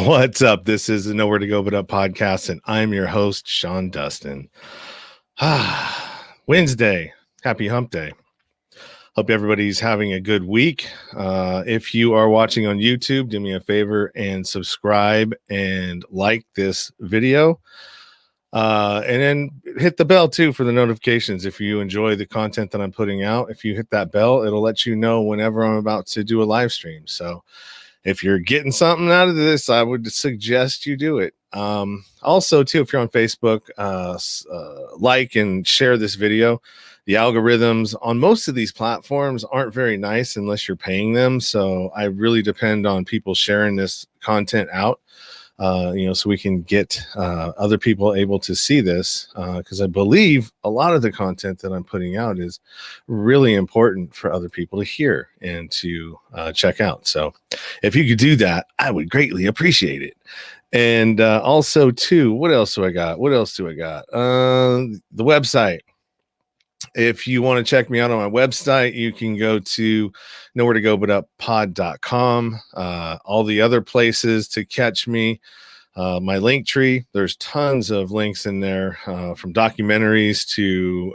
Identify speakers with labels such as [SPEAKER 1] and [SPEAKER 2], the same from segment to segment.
[SPEAKER 1] What's up? This is the Nowhere to Go But Up podcast, and I'm your host, Sean Dustin. Wednesday. Happy hump day. Hope everybody's having a good week. If you are watching on YouTube, do me a favor and subscribe and like this video. And then hit the bell too for the notifications. If you enjoy the content that I'm putting out, if you hit that bell, it'll let you know whenever I'm about to do a live stream. So if you're getting something out of this, I would suggest you do it. Also too, if you're on Facebook, like and share this video. The algorithms on most of these platforms aren't very nice unless you're paying them. So I really depend on people sharing this content out. So we can get other people able to see this, because I believe a lot of the content that I'm putting out is really important for other people to hear and to check out. So if you could do that, I would greatly appreciate it. And also too, what else do I got? The website. If you want to check me out on my website, you can go to nowheretogobutupod.com. All the other places to catch me, my link tree, there's tons of links in there, from documentaries to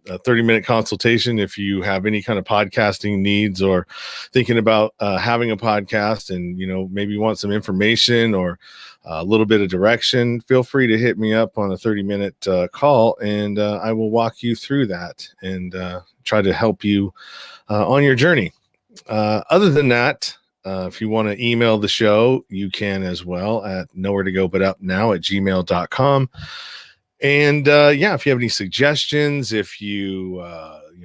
[SPEAKER 1] a 30-minute consultation if you have any kind of podcasting needs or thinking about having a podcast and, maybe want some information or a little bit of direction. Feel free to hit me up on a 30-minute call, and I will walk you through that and try to help you on your journey. Other than that, if you want to email the show, you can as well at nowheretogobutupnow@gmail.com. And if you have any suggestions, if you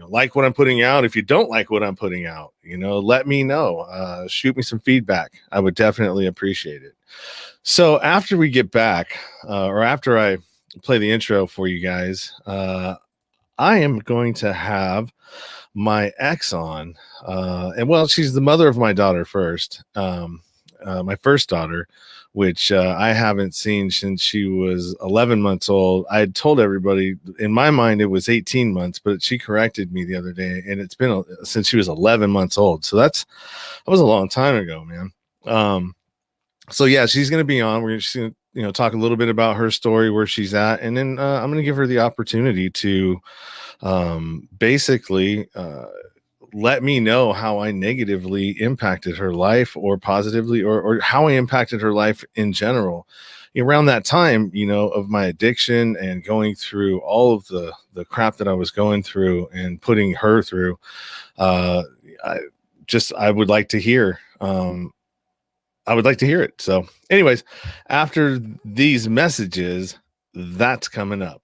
[SPEAKER 1] like what I'm putting out, if you don't like what I'm putting out, let me know. Shoot me some feedback. I would definitely appreciate it. So after we get back, or after I play the intro for you guys, I am going to have my ex on. And she's the mother of my daughter first, my first daughter, which I haven't seen since she was 11 months old. I had told everybody, in my mind, it was 18 months, but she corrected me the other day, and it's been since she was 11 months old. So that was a long time ago, man. So yeah, she's going to be on. We're just going to, talk a little bit about her story, where she's at. And then I'm going to give her the opportunity to basically let me know how I negatively impacted her life, or positively, or how I impacted her life in general around that time, of my addiction and going through all of the crap that I was going through and putting her through. I would like to hear, it. So anyways, after these messages, that's coming up.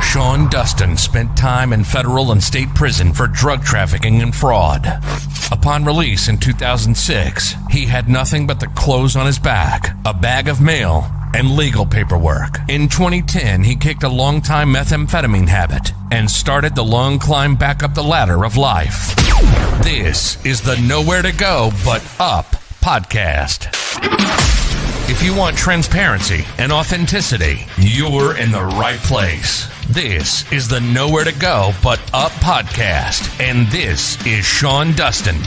[SPEAKER 2] Sean Dustin spent time in federal and state prison for drug trafficking and fraud. Upon release in 2006, he had nothing but the clothes on his back, a bag of mail, and legal paperwork. In 2010, he kicked a long-time methamphetamine habit and started the long climb back up the ladder of life. This is the Nowhere to Go But Up podcast. If you want transparency and authenticity, you're in the right place. This is the Nowhere to Go But Up podcast, and this is Sean Dustin.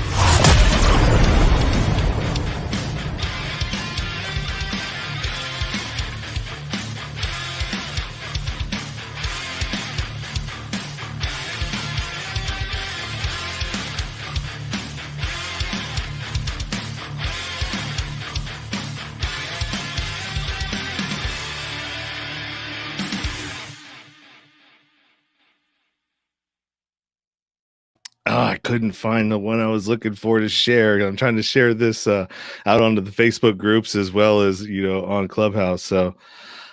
[SPEAKER 1] I couldn't find the one I was looking for to share. I'm trying to share this out onto the Facebook groups as well as, on Clubhouse. So,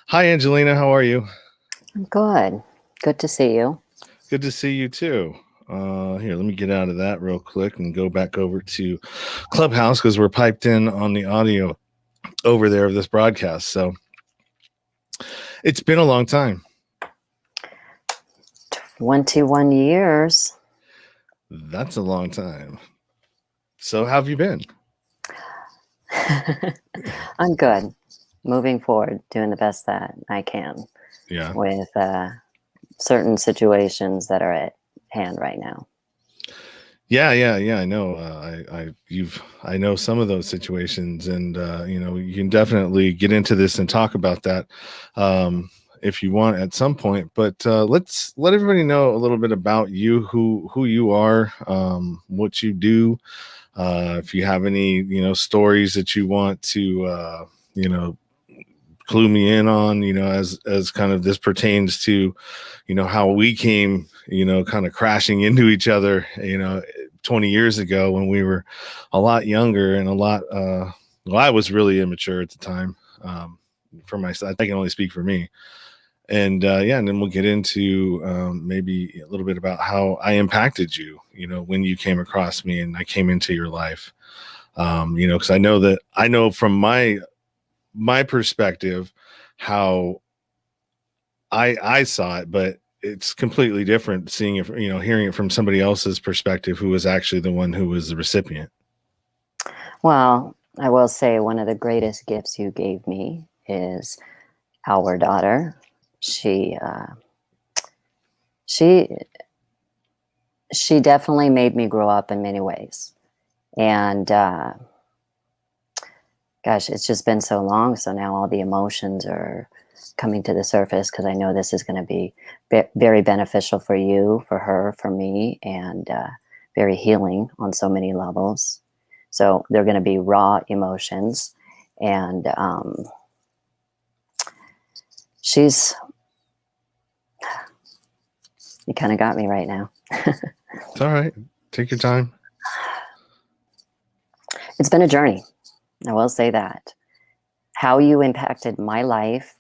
[SPEAKER 1] hi, Angelina. How are you?
[SPEAKER 3] I'm good. Good to see you.
[SPEAKER 1] Good to see you too. Here, let me get out of that real quick and go back over to Clubhouse, because we're piped in on the audio over there of this broadcast. So it's been a long time.
[SPEAKER 3] 21 years.
[SPEAKER 1] That's a long time. So how have you been?
[SPEAKER 3] I'm good. Moving forward, doing the best that I can.
[SPEAKER 1] Yeah.
[SPEAKER 3] With certain situations that are at hand right now.
[SPEAKER 1] Yeah. I know. I know some of those situations, and you can definitely get into this and talk about that if you want at some point. But let's let everybody know a little bit about you, who you are, what you do. If you have any, stories that you want to, you know, clue me in on, as kind of this pertains to, how we came, kind of crashing into each other, 20 years ago when we were a lot younger and a lot, well, I was really immature at the time. For myself, I can only speak for me. And and then we'll get into maybe a little bit about how I impacted you, when you came across me and I came into your life. Because I know from my perspective how I saw it, but it's completely different seeing it, hearing it from somebody else's perspective who was actually the one who was the recipient.
[SPEAKER 3] Well, I will say one of the greatest gifts you gave me is our daughter. She she she definitely made me grow up in many ways, and gosh, it's just been so long. So now all the emotions are coming to the surface because I know this is going to be very beneficial for you, for her, for me, and very healing on so many levels. So they're going to be raw emotions, and she's. You kind of got me right now.
[SPEAKER 1] It's all right. Take your time.
[SPEAKER 3] It's been a journey. I will say that. How you impacted my life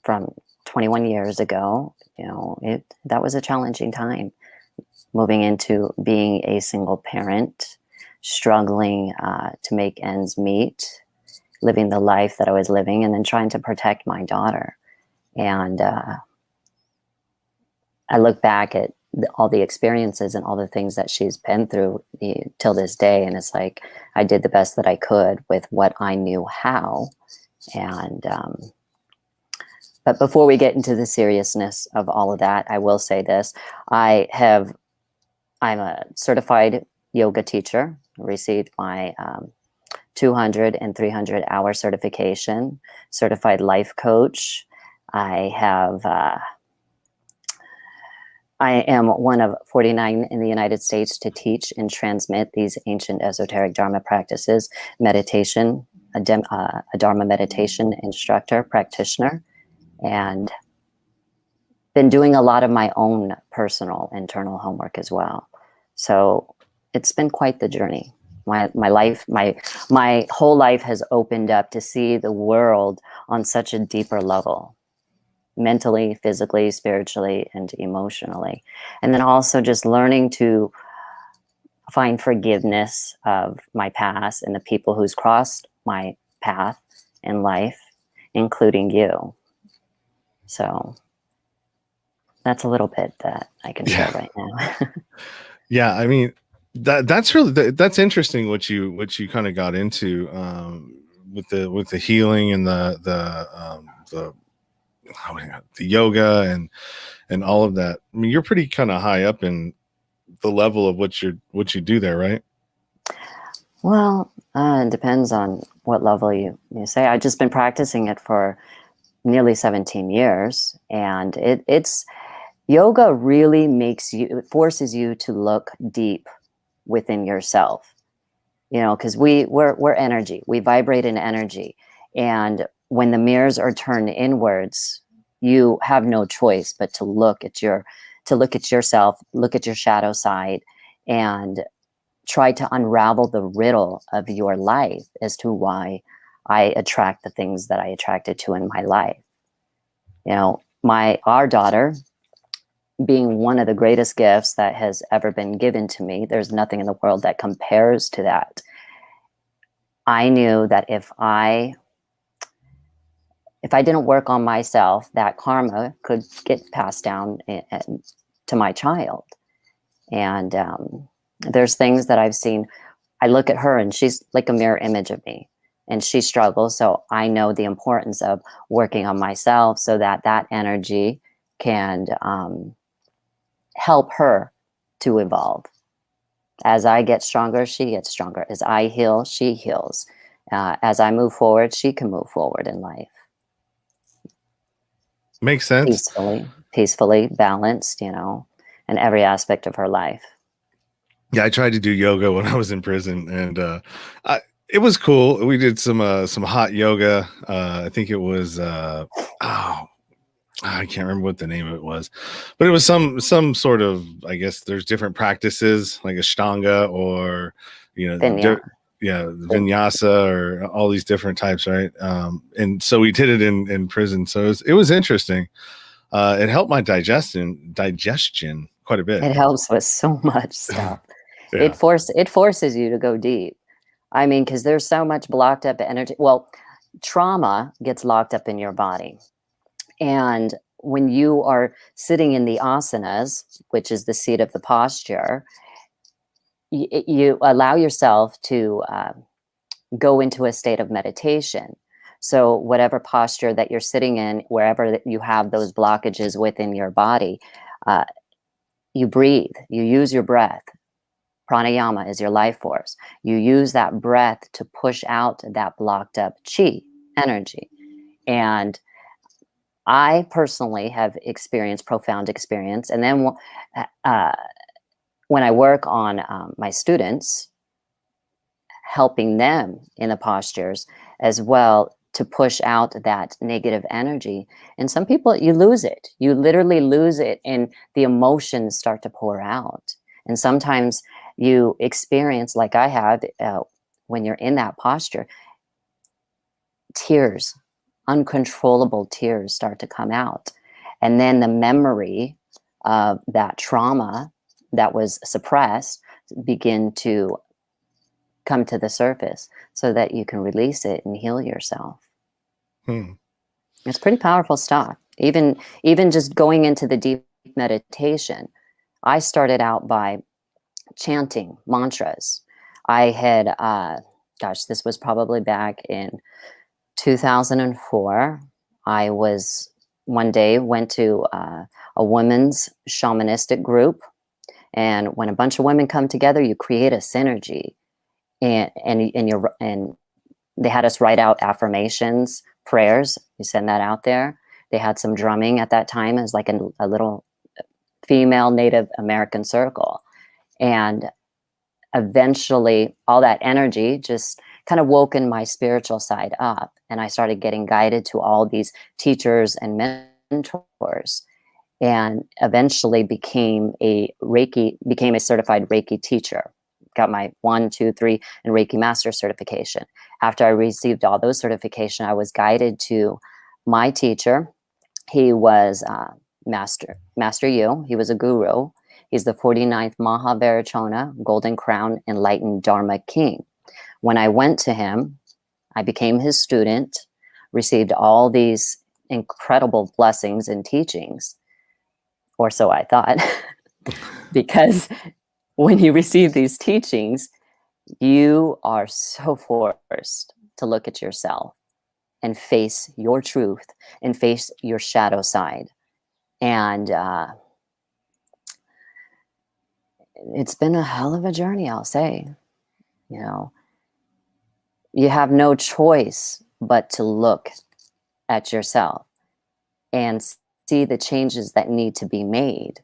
[SPEAKER 3] from 21 years ago, that was a challenging time. Moving into being a single parent, struggling to make ends meet, living the life that I was living, and then trying to protect my daughter. And I look back at all the experiences and all the things that she's been through till this day, and it's like I did the best that I could with what I knew how. And but before we get into the seriousness of all of that, I will say this: I'm a certified yoga teacher. Received my 200 and 300 hour certification. Certified life coach. I am one of 49 in the United States to teach and transmit these ancient esoteric Dharma practices, meditation, a Dharma meditation instructor, practitioner, and been doing a lot of my own personal internal homework as well. So it's been quite the journey. My life, my whole life has opened up to see the world on such a deeper level. Mentally, physically, spiritually, and emotionally. And then also just learning to find forgiveness of my past and the people who's crossed my path in life, including you. So that's a little bit that I can share right now.
[SPEAKER 1] Yeah, I mean, that's interesting what you kind of got into with the healing and the yoga and all of that. I mean, you're pretty kind of high up in the level of what you do there, right?
[SPEAKER 3] Well, it depends on what level you say. I've just been practicing it for nearly 17 years, and it's yoga really forces you to look deep within yourself. Because we're energy. We vibrate in energy, and when the mirrors are turned inwards, you have no choice but to look at yourself, look at your shadow side, and try to unravel the riddle of your life as to why I attract the things that I attracted to in my life. Our daughter being one of the greatest gifts that has ever been given to me. There's nothing in the world that compares to that. I knew that if I didn't work on myself, that karma could get passed down to my child. And there's things that I've seen. I look at her and she's like a mirror image of me, and she struggles. So I know the importance of working on myself so that energy can help her to evolve. As I get stronger, she gets stronger. As I heal, she heals. As I move forward, she can move forward in life
[SPEAKER 1] Makes sense.
[SPEAKER 3] peacefully, balanced, you know, in every aspect of her life.
[SPEAKER 1] Yeah, I tried to do yoga when I was in prison, and it was cool. We did some hot yoga. I think it was I can't remember what the name of it was, but it was some sort of, I guess there's different practices like Ashtanga or
[SPEAKER 3] Vinya-
[SPEAKER 1] vinyasa or all these different types, right? And so we did it in prison. So it was interesting. It helped my digestion quite a bit.
[SPEAKER 3] It helps with so much stuff.
[SPEAKER 1] Yeah.
[SPEAKER 3] It forces you to go deep. I mean, because there's so much blocked up energy. Well, trauma gets locked up in your body. And when you are sitting in the asanas, which is the seat of the posture, you allow yourself to go into a state of meditation. So whatever posture that you're sitting in, wherever that you have those blockages within your body, you breathe, you use your breath. Pranayama is your life force. You use that breath to push out that blocked up chi energy. And I personally have experienced profound experience. And then when I work on my students, helping them in the postures as well to push out that negative energy. And some people, you lose it. You literally lose it, and the emotions start to pour out. And sometimes you experience, like I have, when you're in that posture, tears, uncontrollable tears start to come out. And then the memory of that trauma that was suppressed begin to come to the surface so that you can release it and heal yourself. It's pretty powerful stuff. Even just going into the deep meditation, I started out by chanting mantras. I had, this was probably back in 2004. I was one day went to a women's shamanistic group, and when a bunch of women come together, you create a synergy, and they had us write out affirmations, prayers. You send that out there. They had some drumming at that time as like a little female Native American circle, and eventually all that energy just kind of woken my spiritual side up, and I started getting guided to all these teachers and mentors, and eventually became a certified Reiki teacher. Got my 1, 2, 3 and Reiki master certification. After I received all those certifications, I was guided to my teacher. He was Master Yu. He was a guru. He's the 49th Mahavarachona, Golden Crown, Enlightened Dharma King. When I went to him, I became his student, received all these incredible blessings and teachings, or so I thought, because when you receive these teachings, you are so forced to look at yourself and face your truth and face your shadow side. And it's been a hell of a journey, I'll say. You know, you have no choice but to look at yourself and see the changes that need to be made.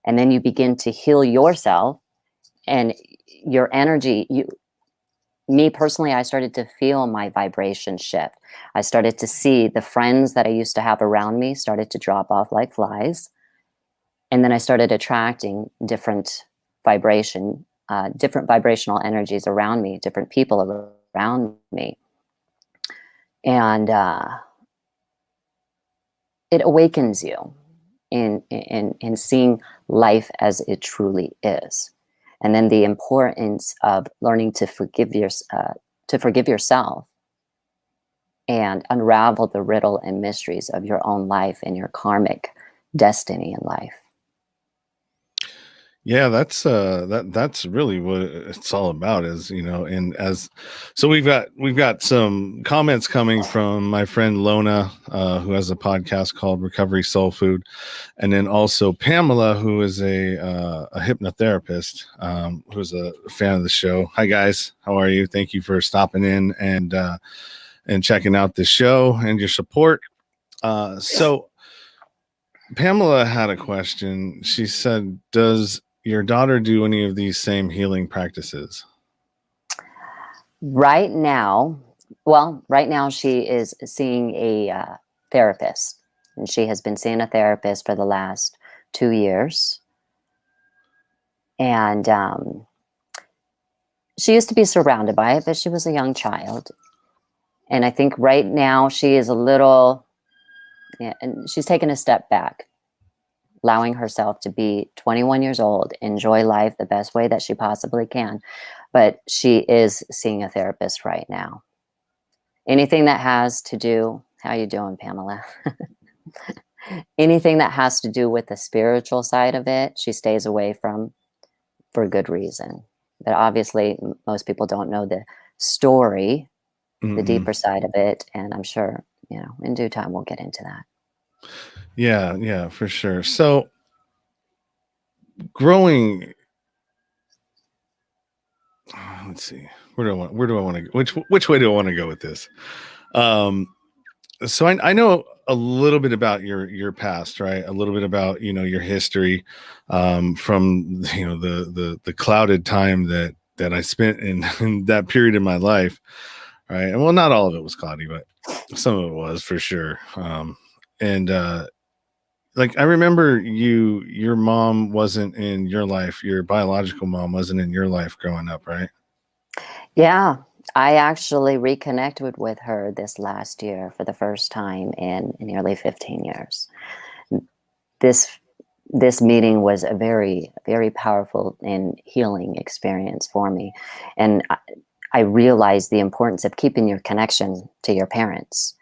[SPEAKER 3] And then you begin to heal yourself and your energy. Me personally, I started to feel my vibration shift. I started to see the friends that I used to have around me started to drop off like flies. And then I started attracting different vibrational energies around me, different people around me. And it awakens you in seeing life as it truly is. And then the importance of learning to forgive yourself and unravel the riddle and mysteries of your own life and your karmic destiny in life.
[SPEAKER 1] Yeah, that's really what it's all about, is, and so we've got some comments coming from my friend Lona, who has a podcast called Recovery Soul Food, and then also Pamela, who is a hypnotherapist, who's a fan of the show. Hi guys, how are you? Thank you for stopping in and checking out the show and your support. So Pamela had a question. She said, does your daughter do any of these same healing practices?
[SPEAKER 3] Right now, she is seeing a therapist, and she has been seeing a therapist for the last 2 years. And she used to be surrounded by it, but she was a young child. And I think right now she is a little, yeah, and she's taken a step back, allowing herself to be 21 years old, enjoy life the best way that she possibly can. But she is seeing a therapist right now. Anything that has to do, how you doing, Pamela? Anything that has to do with the spiritual side of it, she stays away from for good reason. But obviously, most people don't know the story, the deeper side of it. And I'm sure, in due time, we'll get into that.
[SPEAKER 1] Yeah, for sure. So growing, let's see, where do I want to go? Which way do I want to go with this? So I know a little bit about your past, right? A little bit about, your history, from, the clouded time that I spent in that period of my life. Right. And well, not all of it was cloudy, but some of it was for sure. And like, I remember your mom wasn't in your life. Your biological mom wasn't in your life growing up, right?
[SPEAKER 3] Yeah, I actually reconnected with her this last year for the first time in nearly 15 years. This this meeting was a very, very powerful and healing experience for me. And I realized the importance of keeping your connection to your parents.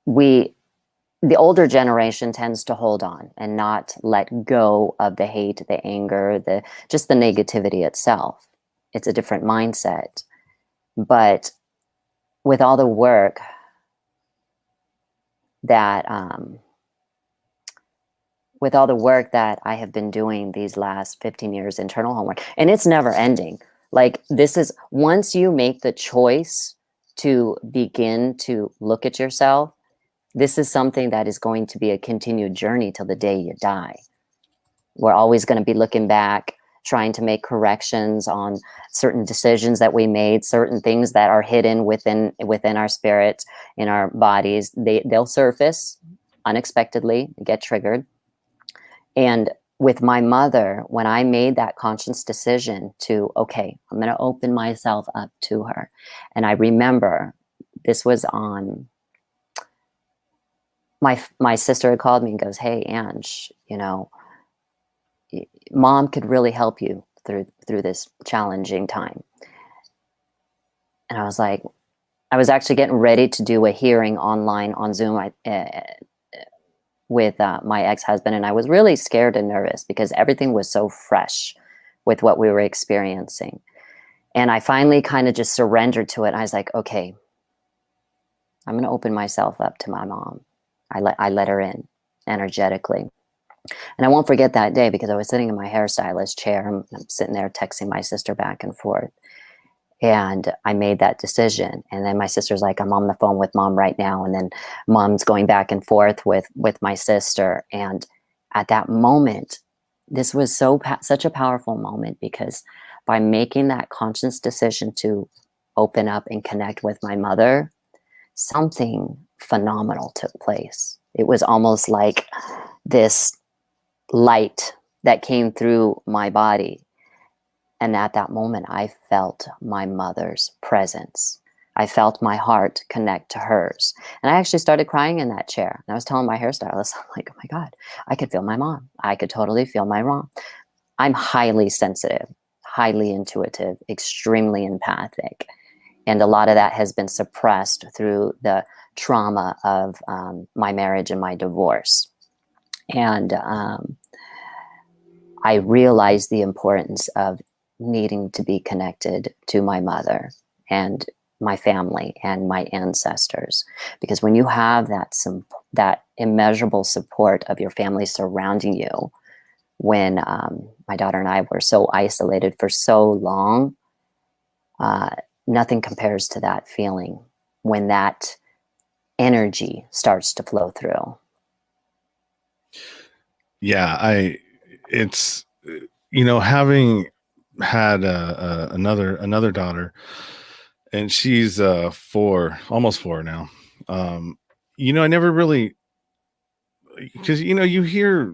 [SPEAKER 3] The older generation tends to hold on and not let go of the hate, the anger, just the negativity itself. It's a different mindset. But with all the work that I have been doing these last 15 years, internal homework, and it's never ending. Like, this is, once you make the choice to begin to look at yourself, this is something that is going to be a continued journey till the day you die. We're always going to be looking back, trying to make corrections on certain decisions that we made, certain things that are hidden within our spirits, in our bodies. They'll surface unexpectedly, get triggered. And with my mother, when I made that conscious decision to, okay, I'm going to open myself up to her. And I remember this was on, my sister had called me and goes, hey, Ange, mom could really help you through this challenging time. And I was like, I was actually getting ready to do a hearing online on Zoom with my ex-husband, and I was really scared and nervous because everything was so fresh with what we were experiencing. And I finally kind of just surrendered to it. I was like, okay, I'm going to open myself up to my mom. I let her in energetically. And I won't forget that day because I was sitting in my hairstylist chair. I'm sitting there texting my sister back and forth. And I made that decision. And then my sister's like, I'm on the phone with mom right now. And then mom's going back and forth with my sister. And at that moment, this was such a powerful moment, because by making that conscious decision to open up and connect with my mother, something phenomenal took place. It was almost like this light that came through my body. And at that moment, I felt my mother's presence. I felt my heart connect to hers. And I actually started crying in that chair. And I was telling my hairstylist, I'm like, oh my God, I could feel my mom. I could totally feel my mom. I'm highly sensitive, highly intuitive, extremely empathic. And a lot of that has been suppressed through the trauma of my marriage and my divorce. And I realized the importance of needing to be connected to my mother and my family and my ancestors. Because when you have that immeasurable support of your family surrounding you, when my daughter and I were so isolated for so long, nothing compares to that feeling when that energy starts to flow through.
[SPEAKER 1] Yeah, it's, having had another daughter, and she's 4, almost 4 now. I never really, because you hear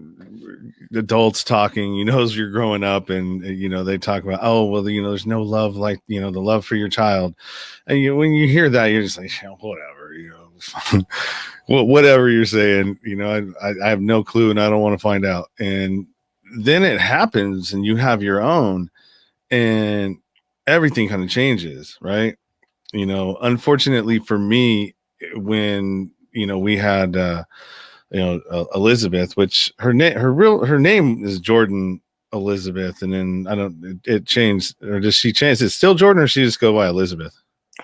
[SPEAKER 1] adults talking, as you're growing up, and they talk about, oh well, there's no love like the love for your child, and when you hear that, you're just like, yeah, whatever, whatever you're saying, I have no clue, and I don't want to find out. And then it happens, and you have your own, and everything kind of changes, right? Unfortunately for me, when we had Elizabeth, which her name is Jordan Elizabeth, and then it changed, or does she change? Is it still Jordan, or she just go by Elizabeth?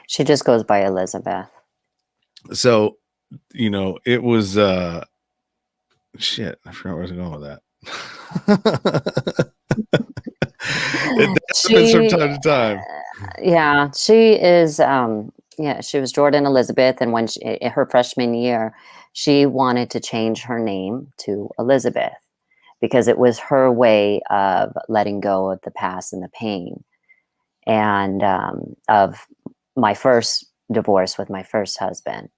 [SPEAKER 3] She just goes by Elizabeth.
[SPEAKER 1] So, it was shit. I forgot where I was going with that. It happens from time to time.
[SPEAKER 3] Yeah, she is. She was Jordan Elizabeth, and when her freshman year, she wanted to change her name to Elizabeth because it was her way of letting go of the past and the pain, and of my first divorce with my first husband.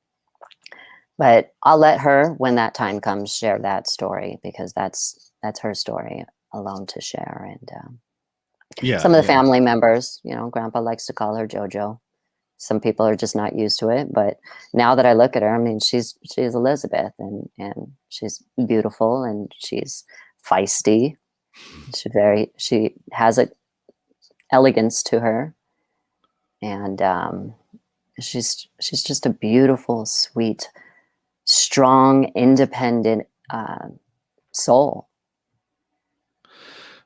[SPEAKER 3] But I'll let her, when that time comes, share that story, because that's her story alone to share. And some of the family members, Grandpa likes to call her JoJo. Some people are just not used to it. But now that I look at her, I mean, she's Elizabeth, and she's beautiful, and she's feisty. She has a elegance to her, and she's just a beautiful, sweet, strong, independent soul.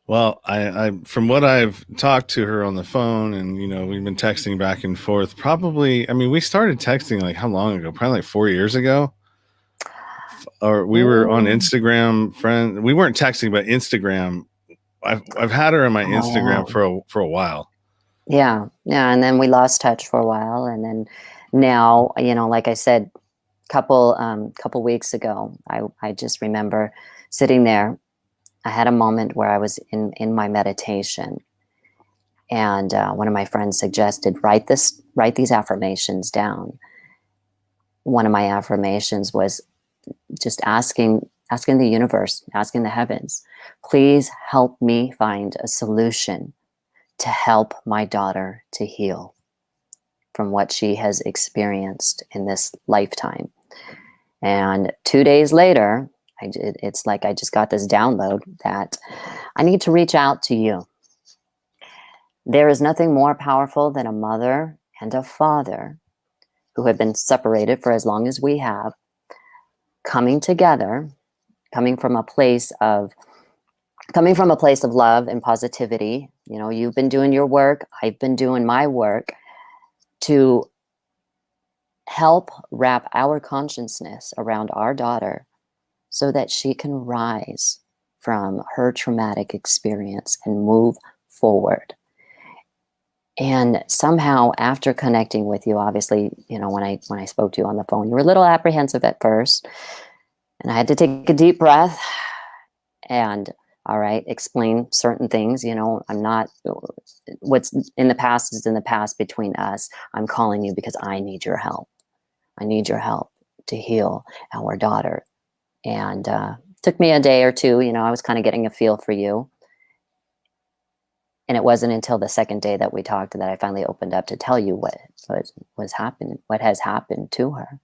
[SPEAKER 1] Well, I from what I've talked to her on the phone, and we've been texting back and forth. Probably, I mean, we started texting like how long ago? Probably like 4 years ago. Or we were on Instagram friend. We weren't texting, but Instagram. I've had her on my Instagram for a while.
[SPEAKER 3] Yeah, and then we lost touch for a while, and then now, like I said, couple weeks ago, I just remember sitting there. I had a moment where I was in my meditation, and one of my friends suggested write these affirmations down. One of my affirmations was just asking the universe, asking the heavens, please help me find a solution to help my daughter to heal from what she has experienced in this lifetime. And 2 days later, it's like I just got this download that I need to reach out to you. There is nothing more powerful than a mother and a father who have been separated for as long as we have, coming together, coming from a place of love and positivity. You've been doing your work, I've been doing my work to help wrap our consciousness around our daughter so that she can rise from her traumatic experience and move forward. And somehow, after connecting with you, obviously, when I spoke to you on the phone, you were a little apprehensive at first, and I had to take a deep breath and, all right, explain certain things. I'm not, what's in the past is in the past between us. I'm calling you because I need your help. I need your help to heal our daughter. And took me a day or two. I was kind of getting a feel for you. And it wasn't until the second day that we talked that I finally opened up to tell you what was happening, what has happened to her.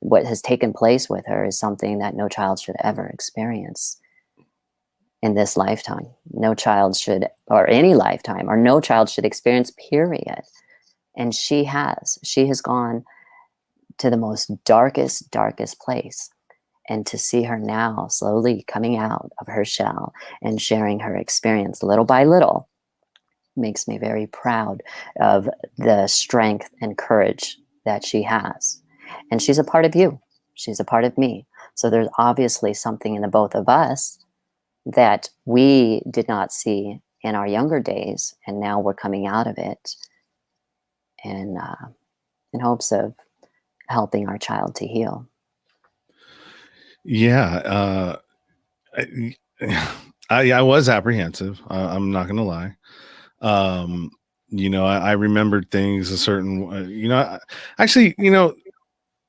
[SPEAKER 3] What has taken place with her is something that no child should ever experience in this lifetime. No child should, or any lifetime, or no child should experience, period. And she has gone to the most darkest place. And to see her now slowly coming out of her shell and sharing her experience little by little makes me very proud of the strength and courage that she has. And she's a part of you. She's a part of me. So there's obviously something in the both of us that we did not see in our younger days, and now we're coming out of it and in hopes of helping our child to heal.
[SPEAKER 1] Yeah. I was apprehensive. I'm not going to lie. I remembered things a certain, actually,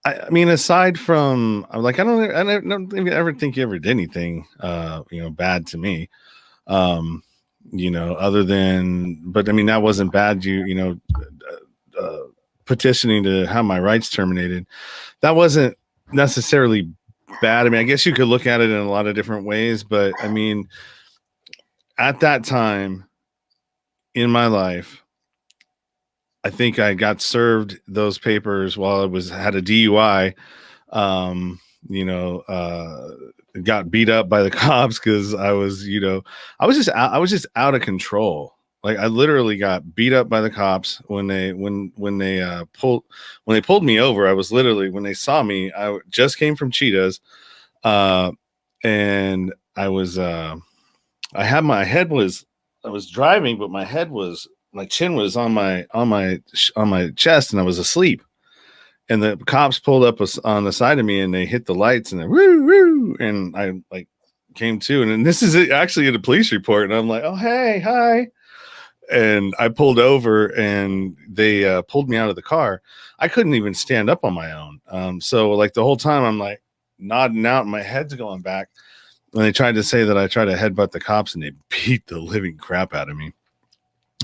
[SPEAKER 1] I mean, aside from like, I don't ever think you ever did anything, bad to me. Other than, but I mean, that wasn't bad. Petitioning to have my rights terminated. That wasn't necessarily bad. I mean, I guess you could look at it in a lot of different ways, but I mean, at that time in my life, I think I got served those papers while I had a DUI. Got beat up by the cops because I was just out of control. Like I literally got beat up by the cops when they pulled me over. I was literally, when they saw me, I just came from Cheetahs, and I was I was driving, but my chin was on my chest, and I was asleep. And the cops pulled up on the side of me, and they hit the lights, and then woo woo, and I like came to, and then this is actually in a police report, and I'm like, oh hey, hi, and I pulled over, and they pulled me out of the car. I couldn't even stand up on my own. So like the whole time I'm like nodding out, and my head's going back. And they tried to say that I tried to headbutt the cops, and they beat the living crap out of me.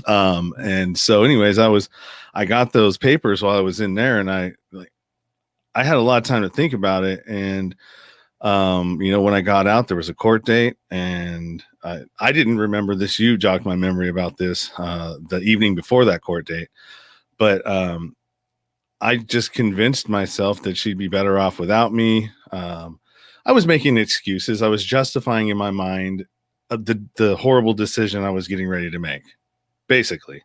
[SPEAKER 1] And so anyways, I got those papers while I was in there, and I had a lot of time to think about it. And, when I got out, there was a court date, and I didn't remember this. You jogged my memory about this, the evening before that court date. But, I just convinced myself that she'd be better off without me. I was making excuses. I was justifying in my mind the horrible decision I was getting ready to make, basically.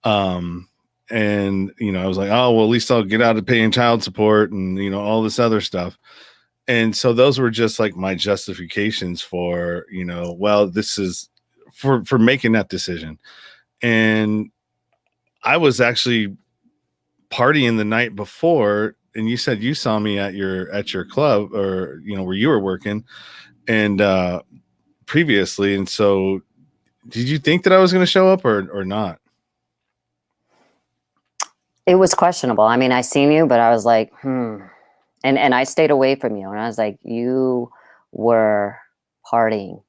[SPEAKER 1] And I was like, oh well, at least I'll get out of paying child support and all this other stuff. And so those were just like my justifications for well, this is for making that decision. And I was actually partying the night before, and you said you saw me at your club, or where you were working, and previously. And so did you think that I was going to show up or not?
[SPEAKER 3] It was questionable. I mean, I seen you, but I was like, And I stayed away from you. And I was like, you were partying.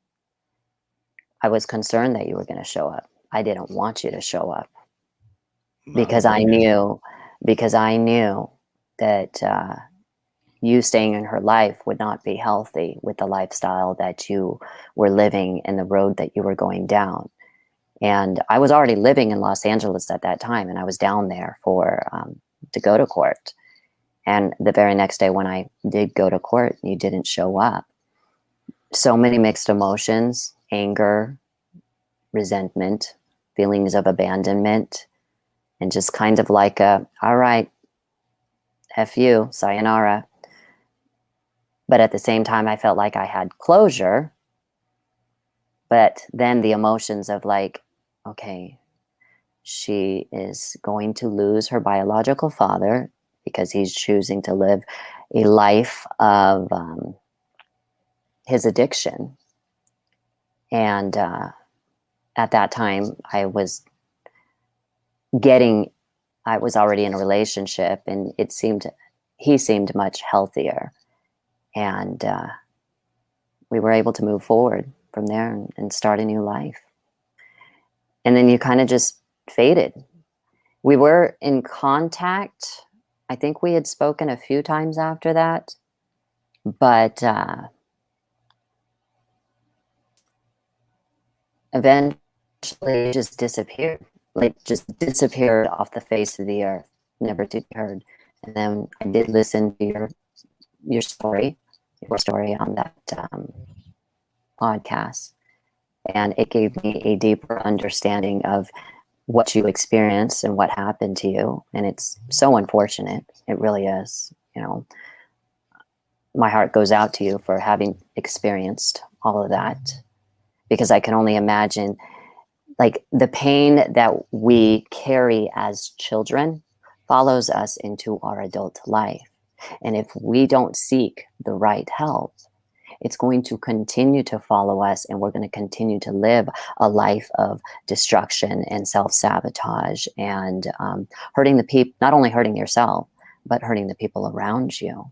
[SPEAKER 3] I was concerned that you were going to show up. I didn't want you to show up because I knew that you staying in her life would not be healthy with the lifestyle that you were living and the road that you were going down. And I was already living in Los Angeles at that time, and I was down there to go to court. And the very next day when I did go to court, you didn't show up. So many mixed emotions: anger, resentment, feelings of abandonment, and just kind of like all right, F you, sayonara. But at the same time, I felt like I had closure. But then the emotions of like, okay, she is going to lose her biological father because he's choosing to live a life of his addiction. And at that time, I was already in a relationship, and he seemed much healthier. And we were able to move forward from there and start a new life. And then you kind of just faded. We were in contact. I think we had spoken a few times after that, but eventually it just disappeared. Like just disappeared off the face of the earth, never to be heard. And then I did listen to your story, your story on that podcast, and it gave me a deeper understanding of what you experienced and what happened to you. And it's so unfortunate. It really is. You know, my heart goes out to you for having experienced all of that, because I can only imagine, like, the pain that we carry as children follows us into our adult life. And if we don't seek the right help, it's going to continue to follow us, and we're going to continue to live a life of destruction and self-sabotage, and hurting the people, not only hurting yourself, but hurting the people around you.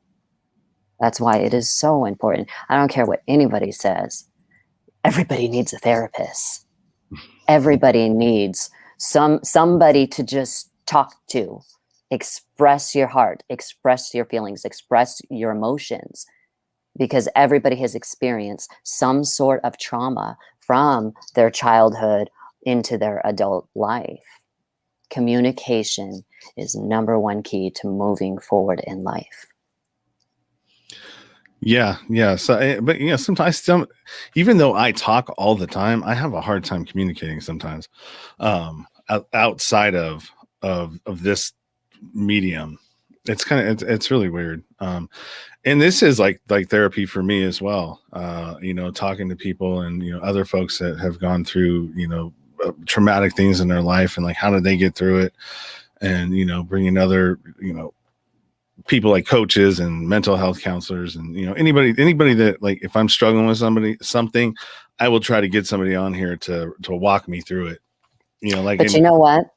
[SPEAKER 3] That's why it is so important. I don't care what anybody says. Everybody needs a therapist. Everybody needs somebody to just talk to, express your heart, express your feelings, express your emotions, because everybody has experienced some sort of trauma from their childhood into their adult life. Communication is number one key to moving forward in life.
[SPEAKER 1] Yeah. So, but sometimes, even though I talk all the time, I have a hard time communicating sometimes, outside of this medium. It's it's really weird. And this is like therapy for me as well. Talking to people and, other folks that have gone through, traumatic things in their life, and like, how did they get through it? And, bringing other, people like coaches and mental health counselors, and, anybody that, like, if I'm struggling with something, I will try to get somebody on here to walk me through it.
[SPEAKER 3] But you know what?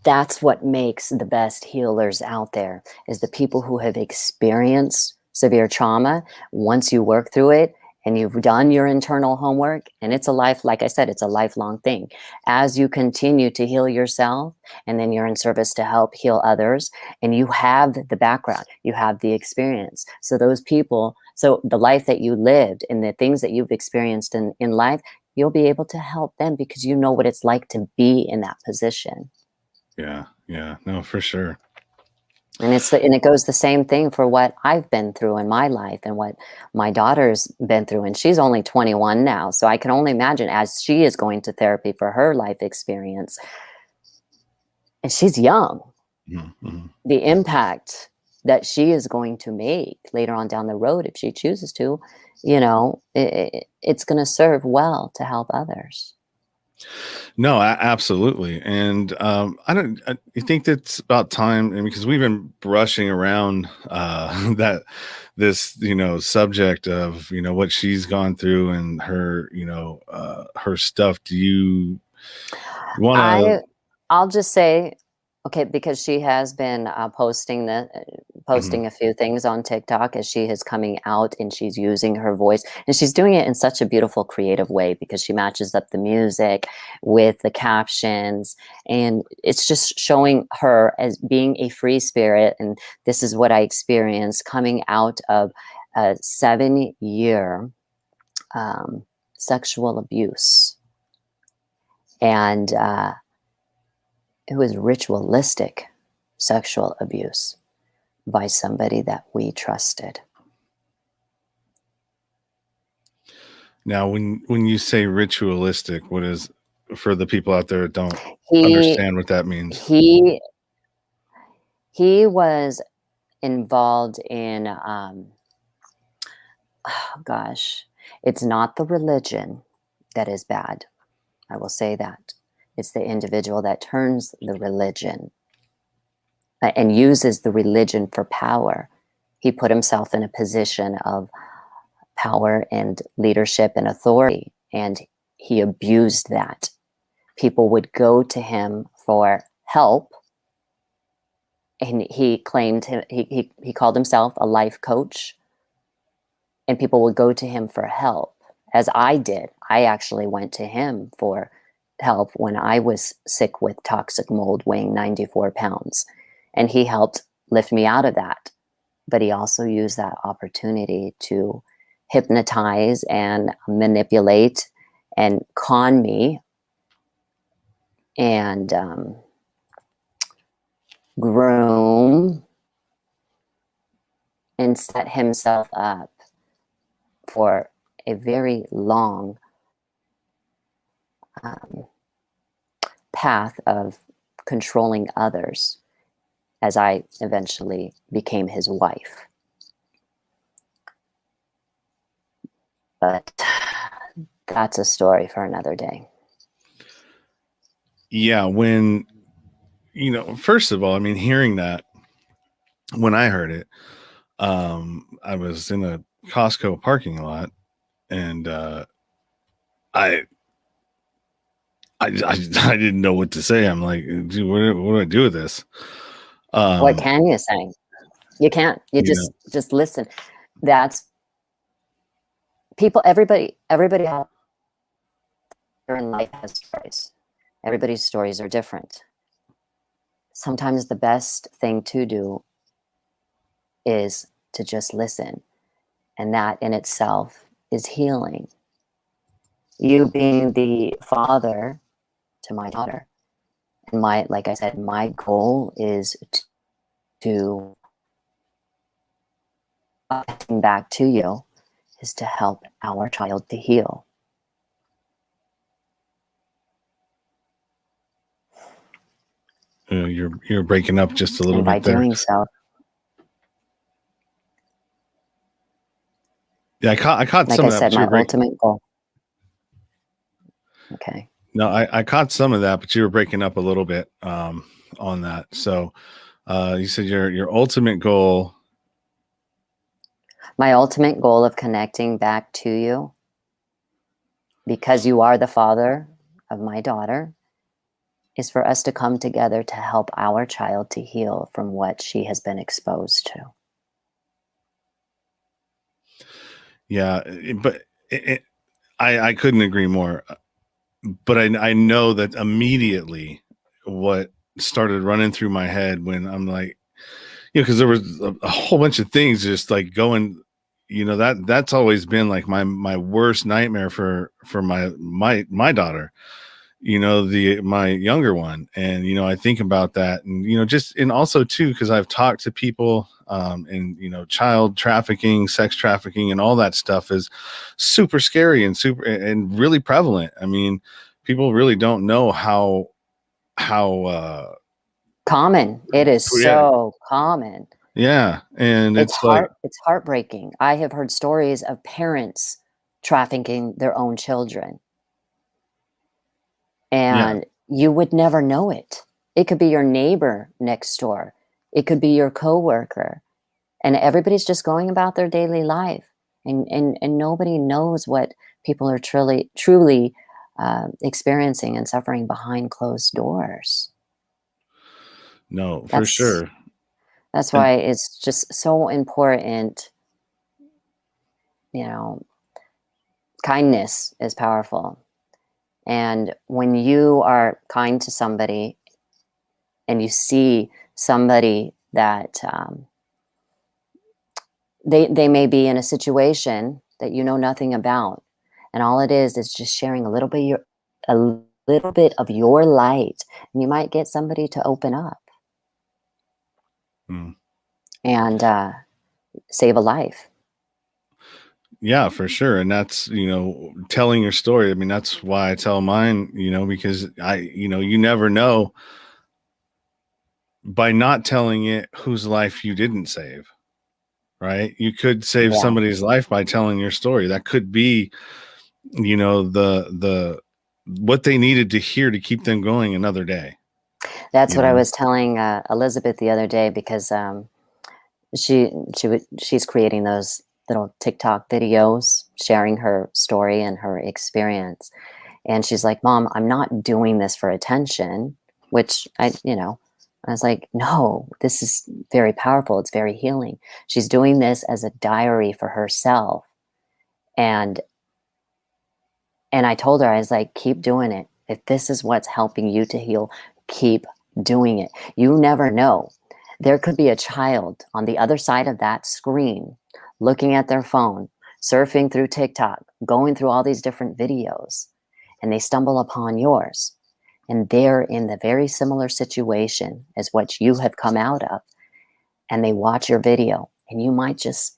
[SPEAKER 3] That's what makes the best healers out there, is the people who have experienced severe trauma. Once you work through it and you've done your internal homework, and it's a life, like I said, it's a lifelong thing. As you continue to heal yourself, and then you're in service to help heal others, and you have the background, you have the experience. So those people, so the life that you lived and the things that you've experienced in life, you'll be able to help them because you know what it's like to be in that position.
[SPEAKER 1] Yeah, no, for sure.
[SPEAKER 3] And it goes the same thing for what I've been through in my life and what my daughter's been through. And she's only 21 now. So I can only imagine, as she is going to therapy for her life experience, and she's young,
[SPEAKER 1] Mm-hmm.
[SPEAKER 3] the impact that she is going to make later on down the road, if she chooses to, it's going to serve well to help others.
[SPEAKER 1] No, absolutely. And I think that's about time, and because we've been brushing around this subject of what she's gone through and her her stuff. Do you want to?
[SPEAKER 3] I'll just say, okay, because she has been posting
[SPEAKER 1] Mhm.
[SPEAKER 3] a few things on TikTok as she is coming out, and she's using her voice, and she's doing it in such a beautiful, creative way, because she matches up the music with the captions, and it's just showing her as being a free spirit. And this is what I experienced coming out of a 7-year sexual abuse, and it was ritualistic sexual abuse by somebody that we trusted.
[SPEAKER 1] Now, when you say ritualistic, what is, for the people out there that don't
[SPEAKER 3] He
[SPEAKER 1] understand what that means?
[SPEAKER 3] he he was involved in oh gosh, it's not the religion that is bad. I will say that. It's the individual that turns the religion and uses the religion for power. He put himself in a position of power and leadership and authority, and he abused that. People would go to him for help, and he claimed he called himself a life coach, and people would go to him for help, as I did. I actually went to him for help when I was sick with toxic mold, weighing 94 pounds, and he helped lift me out of that. But he also used that opportunity to hypnotize and manipulate and con me, and groom and set himself up for a very long path of controlling others as I eventually became his wife. But that's a story for another day.
[SPEAKER 1] Yeah, when, first of all, I mean, hearing that, when I heard it, I was in a Costco parking lot, and I didn't know what to say. I'm like, dude, what do I do with this?
[SPEAKER 3] What can you say? You can't. You just listen. That's people. Everybody out there in life has stories. Everybody's stories are different. Sometimes the best thing to do is to just listen, and that in itself is healing. You being the father to my daughter, and like I said, my goal is to back to you is to help our child to heal.
[SPEAKER 1] You're breaking up just a little
[SPEAKER 3] And by
[SPEAKER 1] bit there.
[SPEAKER 3] doing so,
[SPEAKER 1] Yeah, I caught
[SPEAKER 3] like
[SPEAKER 1] some
[SPEAKER 3] I
[SPEAKER 1] of that.
[SPEAKER 3] said, my ultimate goal. Okay.
[SPEAKER 1] No, I caught some of that, but you were breaking up a little bit on that. So you said your ultimate goal.
[SPEAKER 3] My ultimate goal of connecting back to you, because you are the father of my daughter, is for us to come together to help our child to heal from what she has been exposed to.
[SPEAKER 1] Yeah, but I couldn't agree more. But I know that immediately what started running through my head when I'm like, because there was a whole bunch of things just like going, that's always been like my worst nightmare for my daughter, my younger one. And, I think about that, and, and also too, because I've talked to people, and, child trafficking, sex trafficking, and all that stuff is super scary and really prevalent. I mean, people really don't know how
[SPEAKER 3] common. It is so common.
[SPEAKER 1] Yeah. And it's
[SPEAKER 3] heartbreaking. I have heard stories of parents trafficking their own children. And you would never know it. It could be your neighbor next door. It could be your coworker. And everybody's just going about their daily life. And nobody knows what people are truly experiencing and suffering behind closed doors.
[SPEAKER 1] No, for sure.
[SPEAKER 3] That's why it's just so important. Kindness is powerful. And when you are kind to somebody and you see somebody that they may be in a situation that you know nothing about, and all it is just sharing a little bit of your light, and you might get somebody to open up and save a life.
[SPEAKER 1] Yeah, for sure. And that's, telling your story. I mean, that's why I tell mine, because you never know by not telling it whose life you didn't save, right? You could save somebody's life by telling your story. That could be, the what they needed to hear to keep them going another day.
[SPEAKER 3] That's what I was telling Elizabeth the other day, because she's creating those little TikTok videos sharing her story and her experience. And she's like, Mom, I'm not doing this for attention, which I was like, no, this is very powerful. It's very healing. She's doing this as a diary for herself. And I told her, I was like, keep doing it. If this is what's helping you to heal, keep doing it. You never know. There could be a child on the other side of that screen looking at their phone, surfing through TikTok, going through all these different videos, and they stumble upon yours. And they're in the very similar situation as what you have come out of. And they watch your video, and you might just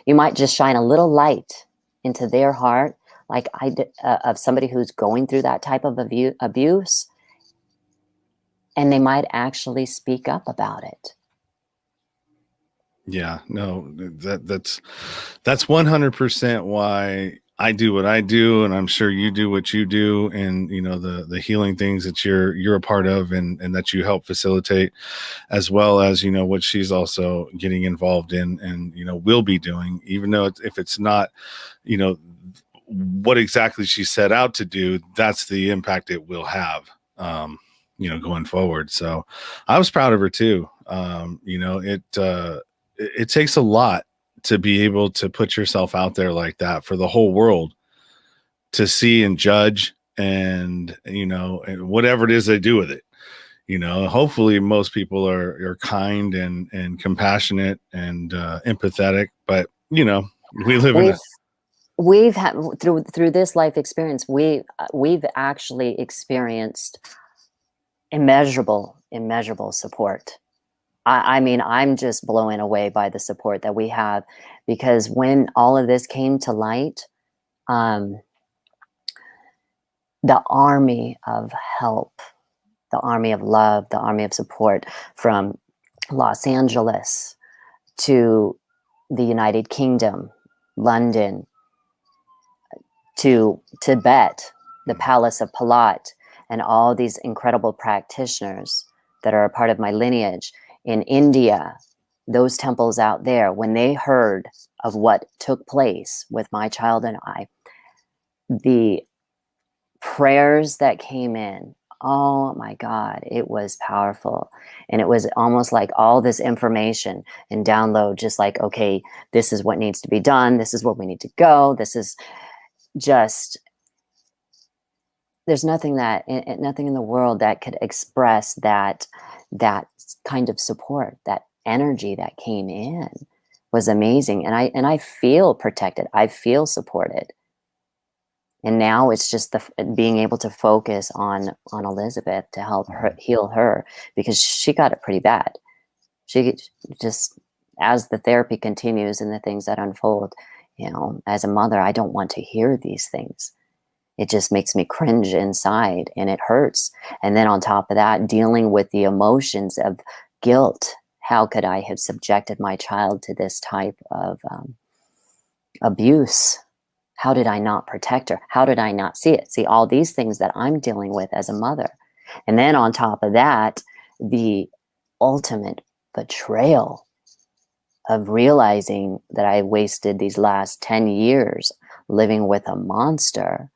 [SPEAKER 3] you might just shine a little light into their heart, like I did, of somebody who's going through that type of abuse, and they might actually speak up about it.
[SPEAKER 1] Yeah, no, that's 100% why I do what I do, and I'm sure you do what you do, and the healing things that you're a part of, and that you help facilitate, as well as what she's also getting involved in, and will be doing, even though if it's not what exactly she set out to do, that's the impact it will have going forward. So I was proud of her too. It takes a lot to be able to put yourself out there like that for the whole world to see and judge, and and whatever it is they do with it. Hopefully most people are kind and compassionate and empathetic, but we live in
[SPEAKER 3] we've had through this life experience, we've actually experienced immeasurable support. I mean, I'm just blown away by the support that we have, because when all of this came to light, the army of help, the army of love, the army of support from Los Angeles to the United Kingdom, London, to Tibet, the Palace of Palat, and all these incredible practitioners that are a part of my lineage. In India, those temples out there, when they heard of what took place with my child and I, the prayers that came in, oh my God, it was powerful. And it was almost like all this information and download, just like, okay, this is what needs to be done. This is where we need to go. This is just, there's nothing in the world that could express that kind of support. That energy that came in was amazing, and I feel protected. I feel supported, and now it's just being able to focus on Elizabeth to help her heal her, because she got it pretty bad. She just, as the therapy continues and the things that unfold, as a mother, I don't want to hear these things. It just makes me cringe inside, and it hurts. And then on top of that, dealing with the emotions of guilt. How could I have subjected my child to this type of abuse? How did I not protect her? How did I not see it? See all these things that I'm dealing with as a mother. And then on top of that, the ultimate betrayal of realizing that I wasted these last 10 years living with a monster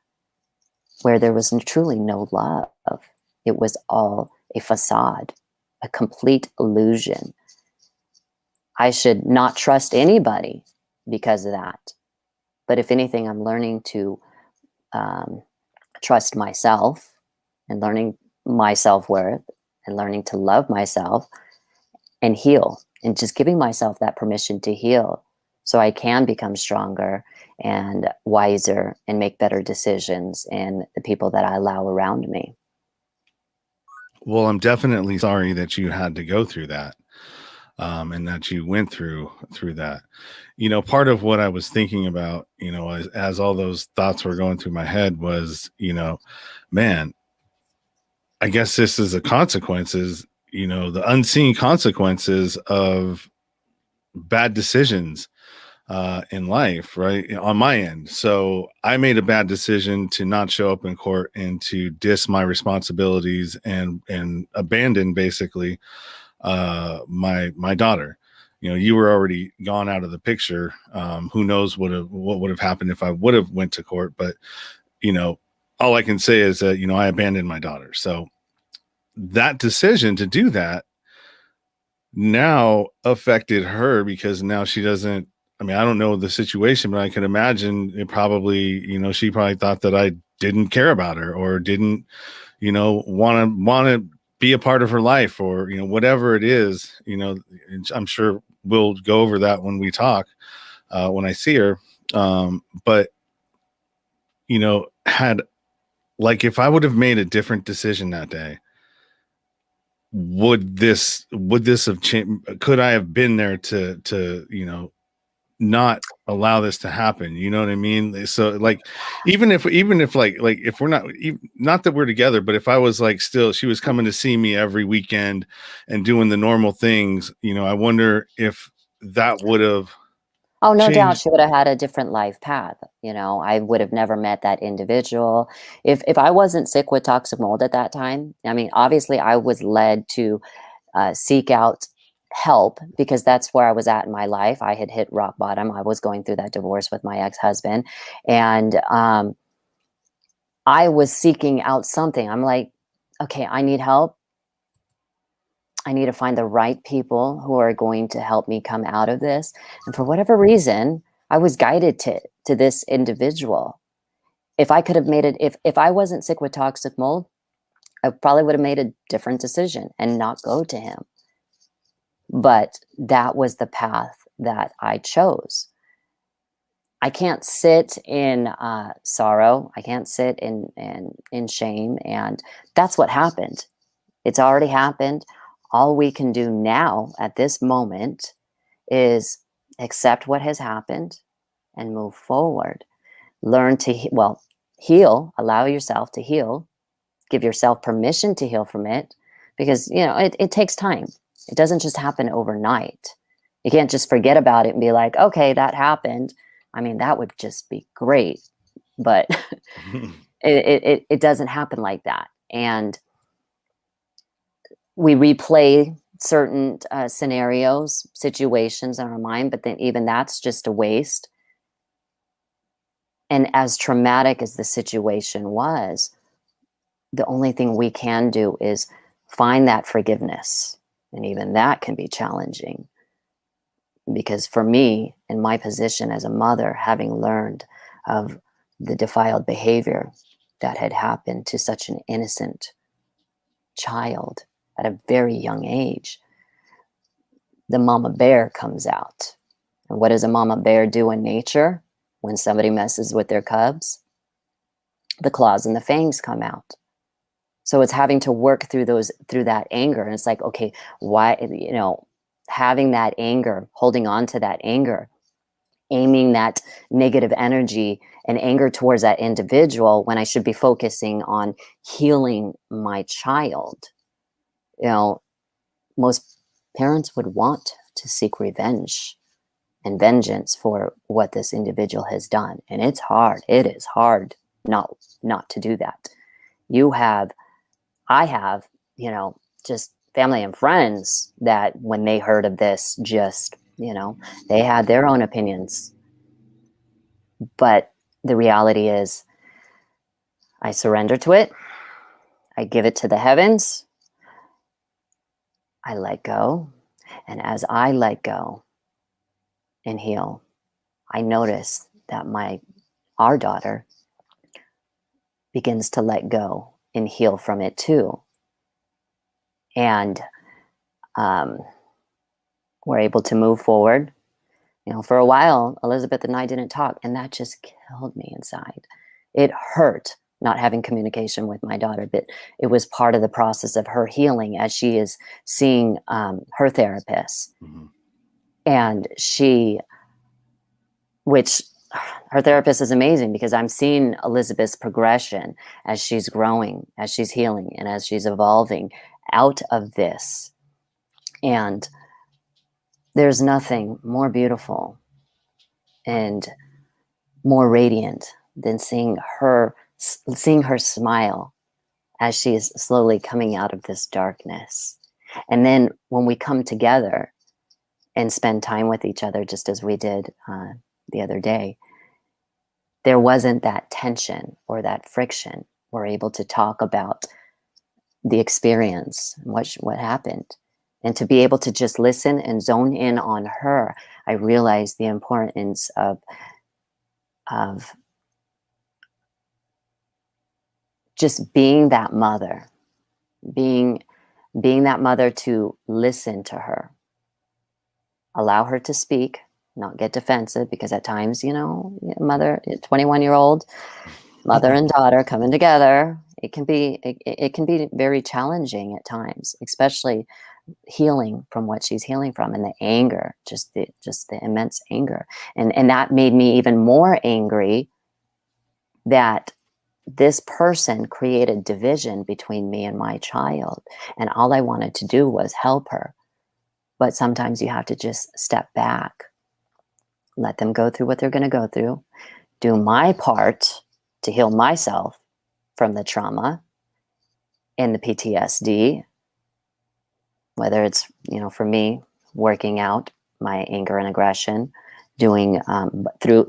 [SPEAKER 3] where there was truly no love. It was all a facade, a complete illusion. I should not trust anybody because of that. But if anything, I'm learning to trust myself, and learning my self-worth, and learning to love myself and heal, and just giving myself that permission to heal so I can become stronger and wiser and make better decisions in the people that I allow around me.
[SPEAKER 1] Well, I'm definitely sorry that you had to go through that, and that you went through that. Part of what I was thinking about, as all those thoughts were going through my head was, man, I guess this is the consequences, the unseen consequences of bad decisions in life, right? On my end. So I made a bad decision to not show up in court and to diss my responsibilities and abandon basically my daughter. You were already gone out of the picture. Who knows what would have happened if I would have went to court, but all I can say is that I abandoned my daughter. So that decision to do that now affected her, because now she doesn't, I mean, I don't know the situation, but I can imagine it probably, she probably thought that I didn't care about her, or didn't, want to be a part of her life, or, whatever it is, I'm sure we'll go over that when we talk, when I see her. But, if I would have made a different decision that day, would this have changed? Could I have been there to not allow this to happen? You know what I mean? So like, even if like if we're not that we're together, but if I was like, still, she was coming to see me every weekend and doing the normal things, you know, I wonder if that would have
[SPEAKER 3] Oh, no doubt
[SPEAKER 1] changed.
[SPEAKER 3] she would have had a different life path. You know, I would have never met that individual. If I wasn't sick with toxic mold at that time, I mean, obviously I was led to seek out help because that's where I was at in my life. I had hit rock bottom. I was going through that divorce with my ex-husband. And I was seeking out something. I'm like, okay, I need help. I need to find the right people who are going to help me come out of this. And for whatever reason, I was guided to this individual. If I could have made it, if I wasn't sick with toxic mold, I probably would have made a different decision and not go to him. But that was the path that I chose. I can't sit in sorrow. I can't sit in shame. And that's what happened. It's already happened. All we can do now at this moment is accept what has happened and move forward. Learn to, heal, allow yourself to heal, give yourself permission to heal from it, because, you know, it takes time. It doesn't just happen overnight. You can't just forget about it and be like, okay, that happened. I mean, that would just be great, but it doesn't happen like that. And we replay certain scenarios, situations in our mind, but then even that's just a waste. And as traumatic as the situation was, the only thing we can do is find that forgiveness. And even that can be challenging. Because for me, in my position as a mother, having learned of the defiled behavior that had happened to such an innocent child at a very young age, the mama bear comes out. And what does a mama bear do in nature when somebody messes with their cubs? The claws and the fangs come out. So it's having to work through that anger. And it's like, okay, why, you know, having that anger, holding on to that anger, aiming that negative energy and anger towards that individual when I should be focusing on healing my child. You know, most parents would want to seek revenge and vengeance for what this individual has done. And it's hard. It is hard not to do that. I have, you know, just family and friends that when they heard of this, just, you know, they had their own opinions. But the reality is, I surrender to it. I give it to the heavens. I let go. And as I let go and heal, I notice that our daughter begins to let go and heal from it too. And we're able to move forward. You know, for a while, Elizabeth and I didn't talk, and that just killed me inside. It hurt not having communication with my daughter, but it was part of the process of her healing as she is seeing her therapist. Mm-hmm. And her therapist is amazing because I'm seeing Elizabeth's progression as she's growing, as she's healing, and as she's evolving out of this. And there's nothing more beautiful and more radiant than seeing her smile as she is slowly coming out of this darkness. And then when we come together and spend time with each other, just as we did the other day, there wasn't that tension or that friction. We're able to talk about the experience and what happened. And to be able to just listen and zone in on her, I realized the importance of just being that mother, being that mother to listen to her, allow her to speak, not get defensive, because at times, you know, mother, 21-year-old mother and daughter coming together, it can be very challenging at times, especially healing from what she's healing from, and the anger, just the immense anger. And that made me even more angry that this person created division between me and my child. And all I wanted to do was help her. But sometimes you have to just step back, let them go through what they're going to go through, do my part to heal myself from the trauma and the PTSD, whether it's, for me, working out my anger and aggression, doing through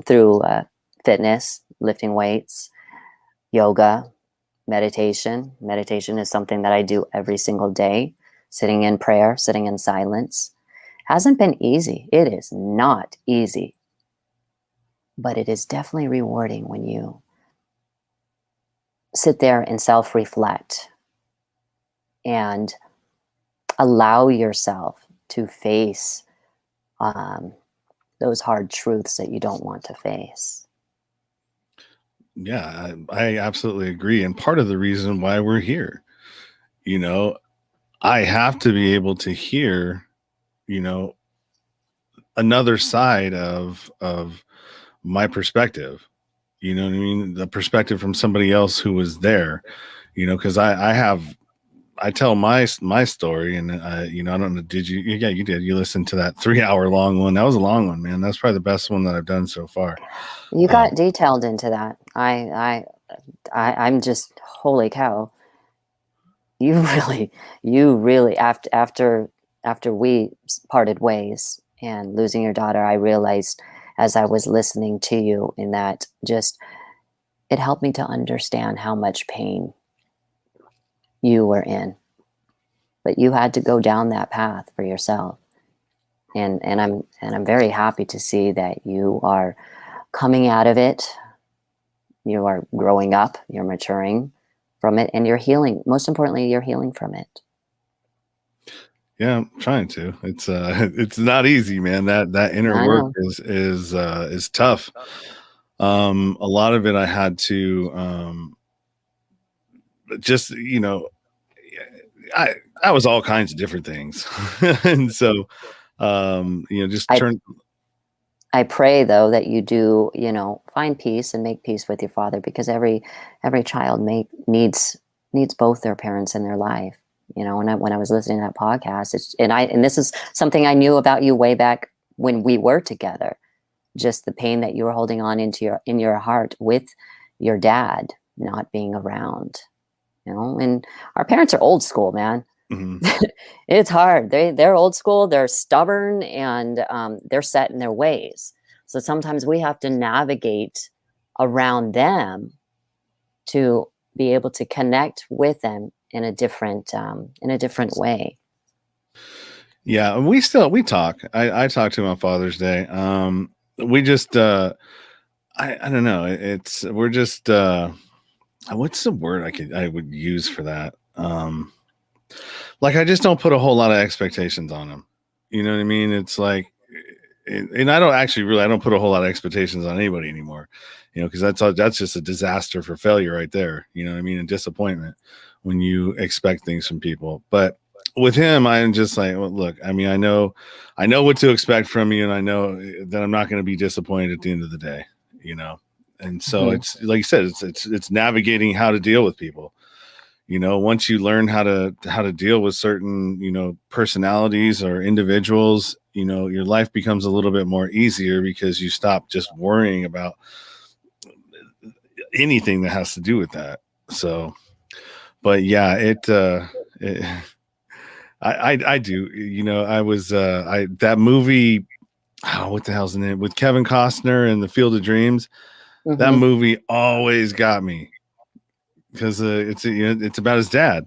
[SPEAKER 3] fitness, lifting weights, yoga, meditation. Meditation is something that I do every single day, sitting in prayer, sitting in silence. Hasn't been easy. It is not easy. But it is definitely rewarding when you sit there and self-reflect and allow yourself to face those hard truths that you don't want to face.
[SPEAKER 1] Yeah, I absolutely agree. And part of the reason why we're here, I have to be able to hear, another side of my perspective. You know what I mean? The perspective from somebody else who was there, because I tell my story, and I don't know, did you? Yeah, you did. You listened to that 3-hour long one. That was a long one, man. That's probably the best one that I've done so far.
[SPEAKER 3] You got detailed into that. I'm just, holy cow. You really, after we parted ways and losing your daughter, I realized as I was listening to you in that, just, it helped me to understand how much pain you were in, but you had to go down that path for yourself. And I'm very happy to see that you are coming out of it. You are growing up, you're maturing from it, and you're healing. Most importantly, you're healing from it.
[SPEAKER 1] Yeah, I'm trying to. It's not easy, man. That inner work is tough. A lot of it I had to just, I was all kinds of different things. And so just
[SPEAKER 3] I pray though that you do, find peace and make peace with your father, because every child needs both their parents in their life. When I was listening to that podcast, and this is something I knew about you way back when we were together, just the pain that you were holding on in your heart with your dad not being around, and our parents are old school, man.
[SPEAKER 1] Mm-hmm.
[SPEAKER 3] It's hard. They're old school, they're stubborn, and they're set in their ways. So sometimes we have to navigate around them to be able to connect with them in a different way.
[SPEAKER 1] Yeah, and we talk. I talk to him on Father's Day. We just I don't know. We're just what's the word I would use for that? Like, I just don't put a whole lot of expectations on him. You know what I mean? It's like, and I don't put a whole lot of expectations on anybody anymore, because that's just a disaster for failure right there. You know what I mean? And disappointment when you expect things from people. But with him, I'm just like, well, look, I mean, I know what to expect from you, and I know that I'm not going to be disappointed at the end of the day, And so It's like you said, it's navigating how to deal with people. Once you learn how to deal with certain, personalities or individuals, your life becomes a little bit more easier, because you stop just worrying about anything that has to do with that. So, but yeah, I do, I was, that movie, what the hell's the name, with Kevin Costner and the Field of Dreams, that movie always got me. Because it's about his dad,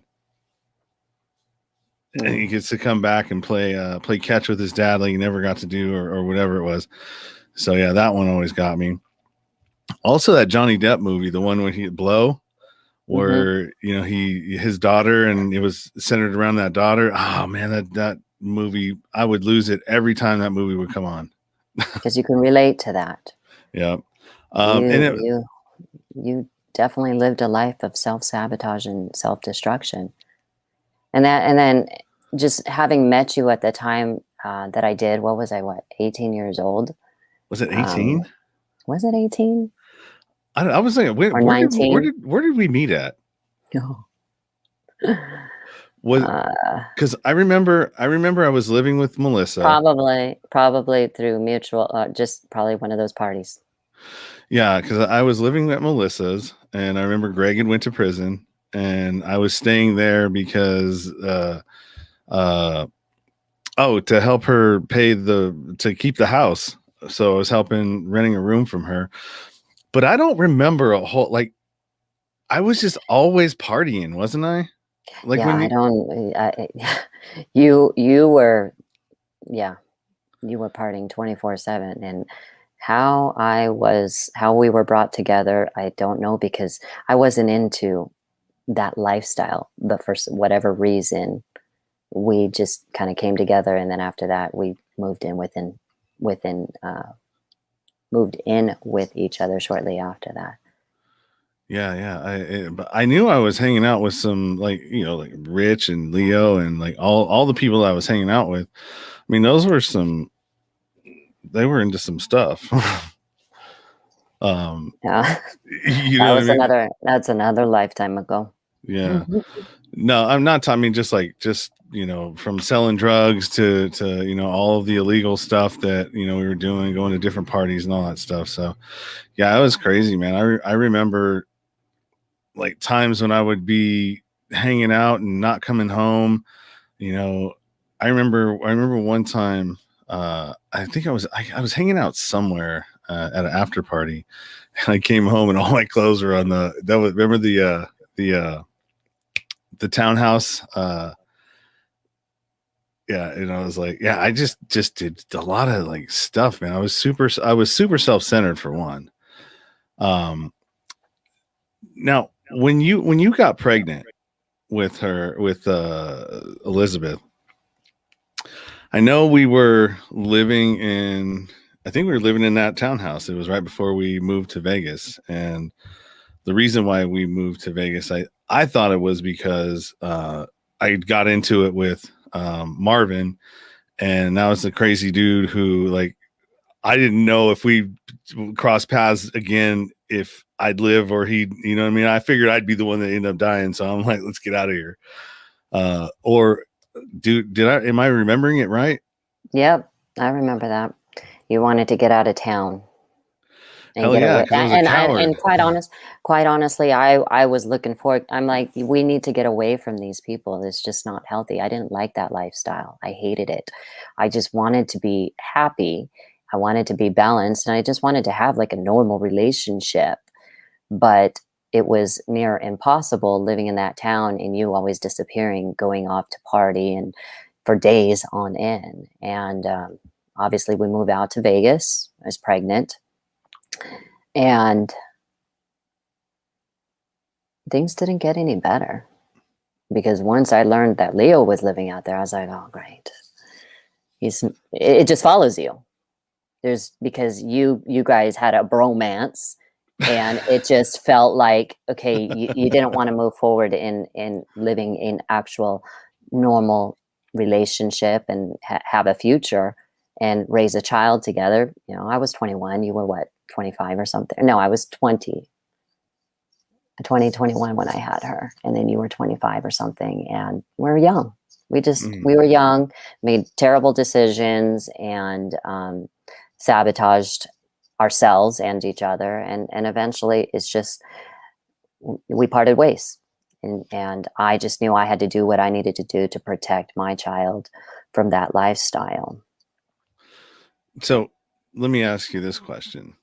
[SPEAKER 1] and he gets to come back and play catch with his dad like he never got to do, or whatever it was. So yeah, that one always got me. Also, that Johnny Depp movie, the one when he Blow, where his daughter, and it was centered around that daughter. Oh man, that movie, I would lose it every time that movie would come on,
[SPEAKER 3] because you can relate to that.
[SPEAKER 1] Yeah,
[SPEAKER 3] you definitely lived a life of self-sabotage and self-destruction. And then just having met you at the time that I did, what was I, 18 years old?
[SPEAKER 1] Was it
[SPEAKER 3] Um,
[SPEAKER 1] 18?
[SPEAKER 3] was it 18
[SPEAKER 1] I was thinking,
[SPEAKER 3] or 19?
[SPEAKER 1] where did we meet at?
[SPEAKER 3] No.
[SPEAKER 1] Was
[SPEAKER 3] Uh,
[SPEAKER 1] because I remember I was living with Melissa.
[SPEAKER 3] probably through mutual, just probably one of those parties.
[SPEAKER 1] Yeah, because I was living at Melissa's, and I remember Greg had went to prison, and I was staying there because to help her pay to keep the house. So I was helping renting a room from her. But I don't remember a whole, like, I was just always partying, wasn't I? Like
[SPEAKER 3] Yeah,
[SPEAKER 1] when
[SPEAKER 3] I
[SPEAKER 1] you
[SPEAKER 3] don't. You were, yeah, you were partying 24/7, and how we were brought together, I don't know, because I wasn't into that lifestyle, but for whatever reason, we just kind of came together, and then after that, we within moved in with each other shortly after that.
[SPEAKER 1] but I knew I was hanging out with some, like, like Rich and Leo and like all the people I was hanging out with. I mean, they were into some stuff.
[SPEAKER 3] Yeah,
[SPEAKER 1] You know what I mean?
[SPEAKER 3] that's another lifetime ago.
[SPEAKER 1] Yeah. No, I'm not. I mean, just from selling drugs to all of the illegal stuff that we were doing, going to different parties and all that stuff. So yeah, it was crazy, man. I remember like times when I would be hanging out and not coming home. You know, I remember one time. I think I was hanging out somewhere at an after party, and I came home and all my clothes were on remember the townhouse. Yeah, and I was like, yeah, I just did a lot of like stuff, man. I was super self-centered for one. Now when you got pregnant with Elizabeth, I know I think we were living in that townhouse. It was right before we moved to Vegas, and the reason why we moved to Vegas, I thought it was because I got into it with Marvin, and that was the crazy dude who, like, I didn't know if we cross paths again, if I'd live or he'd, you know what I mean? I figured I'd be the one that ended up dying. So I'm like, let's get out of here. Or am I remembering it right?
[SPEAKER 3] Yep, I remember that. You wanted to get out of town and
[SPEAKER 1] Hell
[SPEAKER 3] get
[SPEAKER 1] yeah,
[SPEAKER 3] away.
[SPEAKER 1] because I was a coward.
[SPEAKER 3] And quite honestly, I was looking forward. I'm like, we need to get away from these people. It's just not healthy. I didn't like that lifestyle. I hated it. I just wanted to be happy. I wanted to be balanced, and I just wanted to have like a normal relationship. But it was near impossible living in that town and you always disappearing, going off to party and for days on end. And obviously, we moved out to Vegas. I was pregnant, and things didn't get any better because once I learned that Leo was living out there, I was like, oh, great. It just follows you. Because you guys had a bromance, and it just felt like, okay, you didn't want to move forward in living in actual normal relationship and have a future and raise a child together. I was 21. You were what, 25 or something? No, I was 21 when I had her, and then you were 25 or something, and we were young. We were young, made terrible decisions, and sabotaged ourselves and each other, and eventually it's just, we parted ways, and I just knew I had to do what I needed to do to protect my child from that lifestyle.
[SPEAKER 1] So let me ask you this question.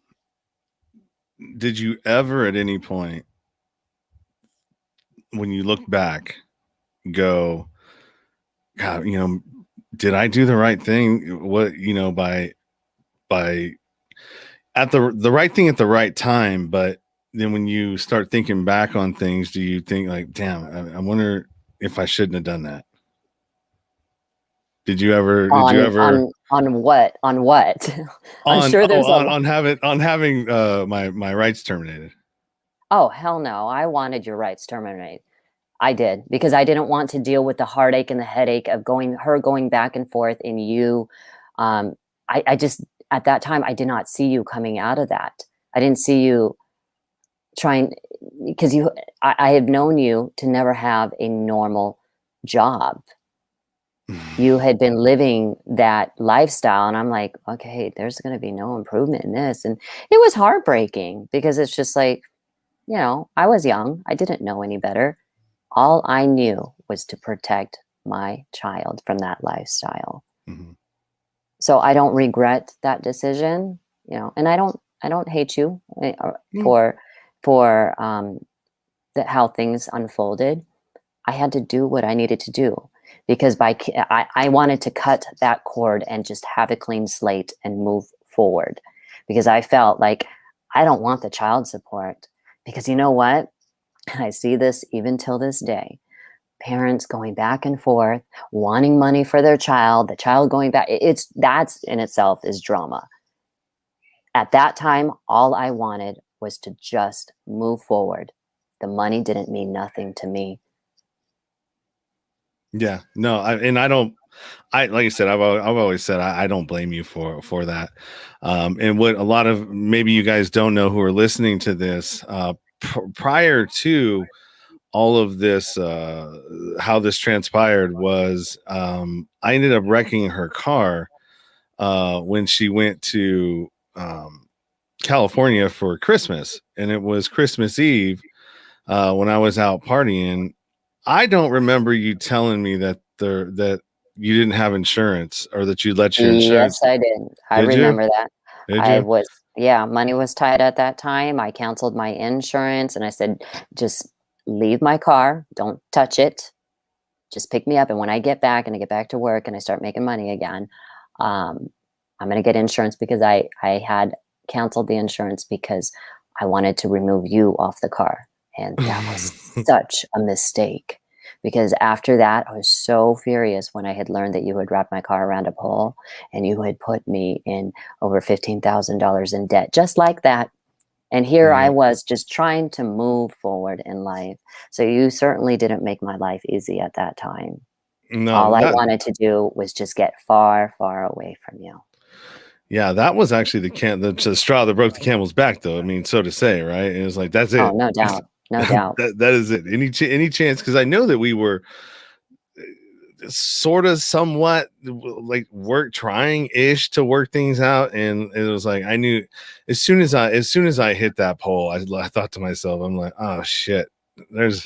[SPEAKER 1] Did you ever at any point, when you look back, go, God, did I do the right thing? What, by at the right thing at the right time? But then when you start thinking back on things, do you think like, damn, I wonder if I shouldn't have done that? Did you ever
[SPEAKER 3] on what I'm sure there's
[SPEAKER 1] on having my rights terminated?
[SPEAKER 3] Oh, hell no. I wanted your rights terminated. I did, because I didn't want to deal with the heartache and the headache of going back and forth and you, um, I just, at that time, I did not see you coming out of that. I didn't see you trying, because I have known you to never have a normal job. You had been living that lifestyle, and I'm like, okay, there's going to be no improvement in this. And it was heartbreaking because it's just like, I was young. I didn't know any better. All I knew was to protect my child from that lifestyle.
[SPEAKER 1] Mhm.
[SPEAKER 3] So I don't regret that decision, and I don't hate you
[SPEAKER 1] Mm.
[SPEAKER 3] for how things unfolded. I had to do what I needed to do because I wanted to cut that cord and just have a clean slate and move forward, because I felt like I don't want the child support, because you know what? And I see this even till this day. Parents going back and forth, wanting money for their child, the child going back. That's in itself is drama. At that time, all I wanted was to just move forward. The money didn't mean nothing to me.
[SPEAKER 1] Yeah, no, I don't. Like I said, I've always said I don't blame you for that. And what a lot of maybe you guys don't know who are listening to this, prior to all of this, how this transpired was, I ended up wrecking her car when she went to California for Christmas, and it was Christmas Eve when I was out partying. I don't remember you telling me that you didn't have insurance, or that you let your
[SPEAKER 3] Yes,
[SPEAKER 1] insurance.
[SPEAKER 3] I did. I
[SPEAKER 1] Did you?
[SPEAKER 3] remember that.
[SPEAKER 1] Did you?
[SPEAKER 3] Yeah, money was tight at that time. I canceled my insurance and I said, just leave my car. Don't touch it. Just pick me up. And when I get back and I get back to work and I start making money again, um, I'm going to get insurance, because I had canceled the insurance because I wanted to remove you off the car. And that was such a mistake, because after that, I was so furious when I had learned that you had wrapped my car around a pole and you had put me in over $15,000 in debt, just like that. And here I
[SPEAKER 1] Yeah.
[SPEAKER 3] was just trying to move forward in life. So you certainly didn't make my life easy at that time.
[SPEAKER 1] No,
[SPEAKER 3] All I
[SPEAKER 1] that
[SPEAKER 3] wanted to do was just get far, far away from you.
[SPEAKER 1] yeah, that was actually the straw that broke the camel's back, though. I mean, so to say, right? It was like that's
[SPEAKER 3] Oh,
[SPEAKER 1] it.
[SPEAKER 3] no doubt. No doubt.
[SPEAKER 1] That is it. Any chance? Because I know that we were sort of somewhat like trying ish to work things out, and it was like I knew as soon as I hit that pole, I thought to myself, I'm like, oh shit,
[SPEAKER 3] You're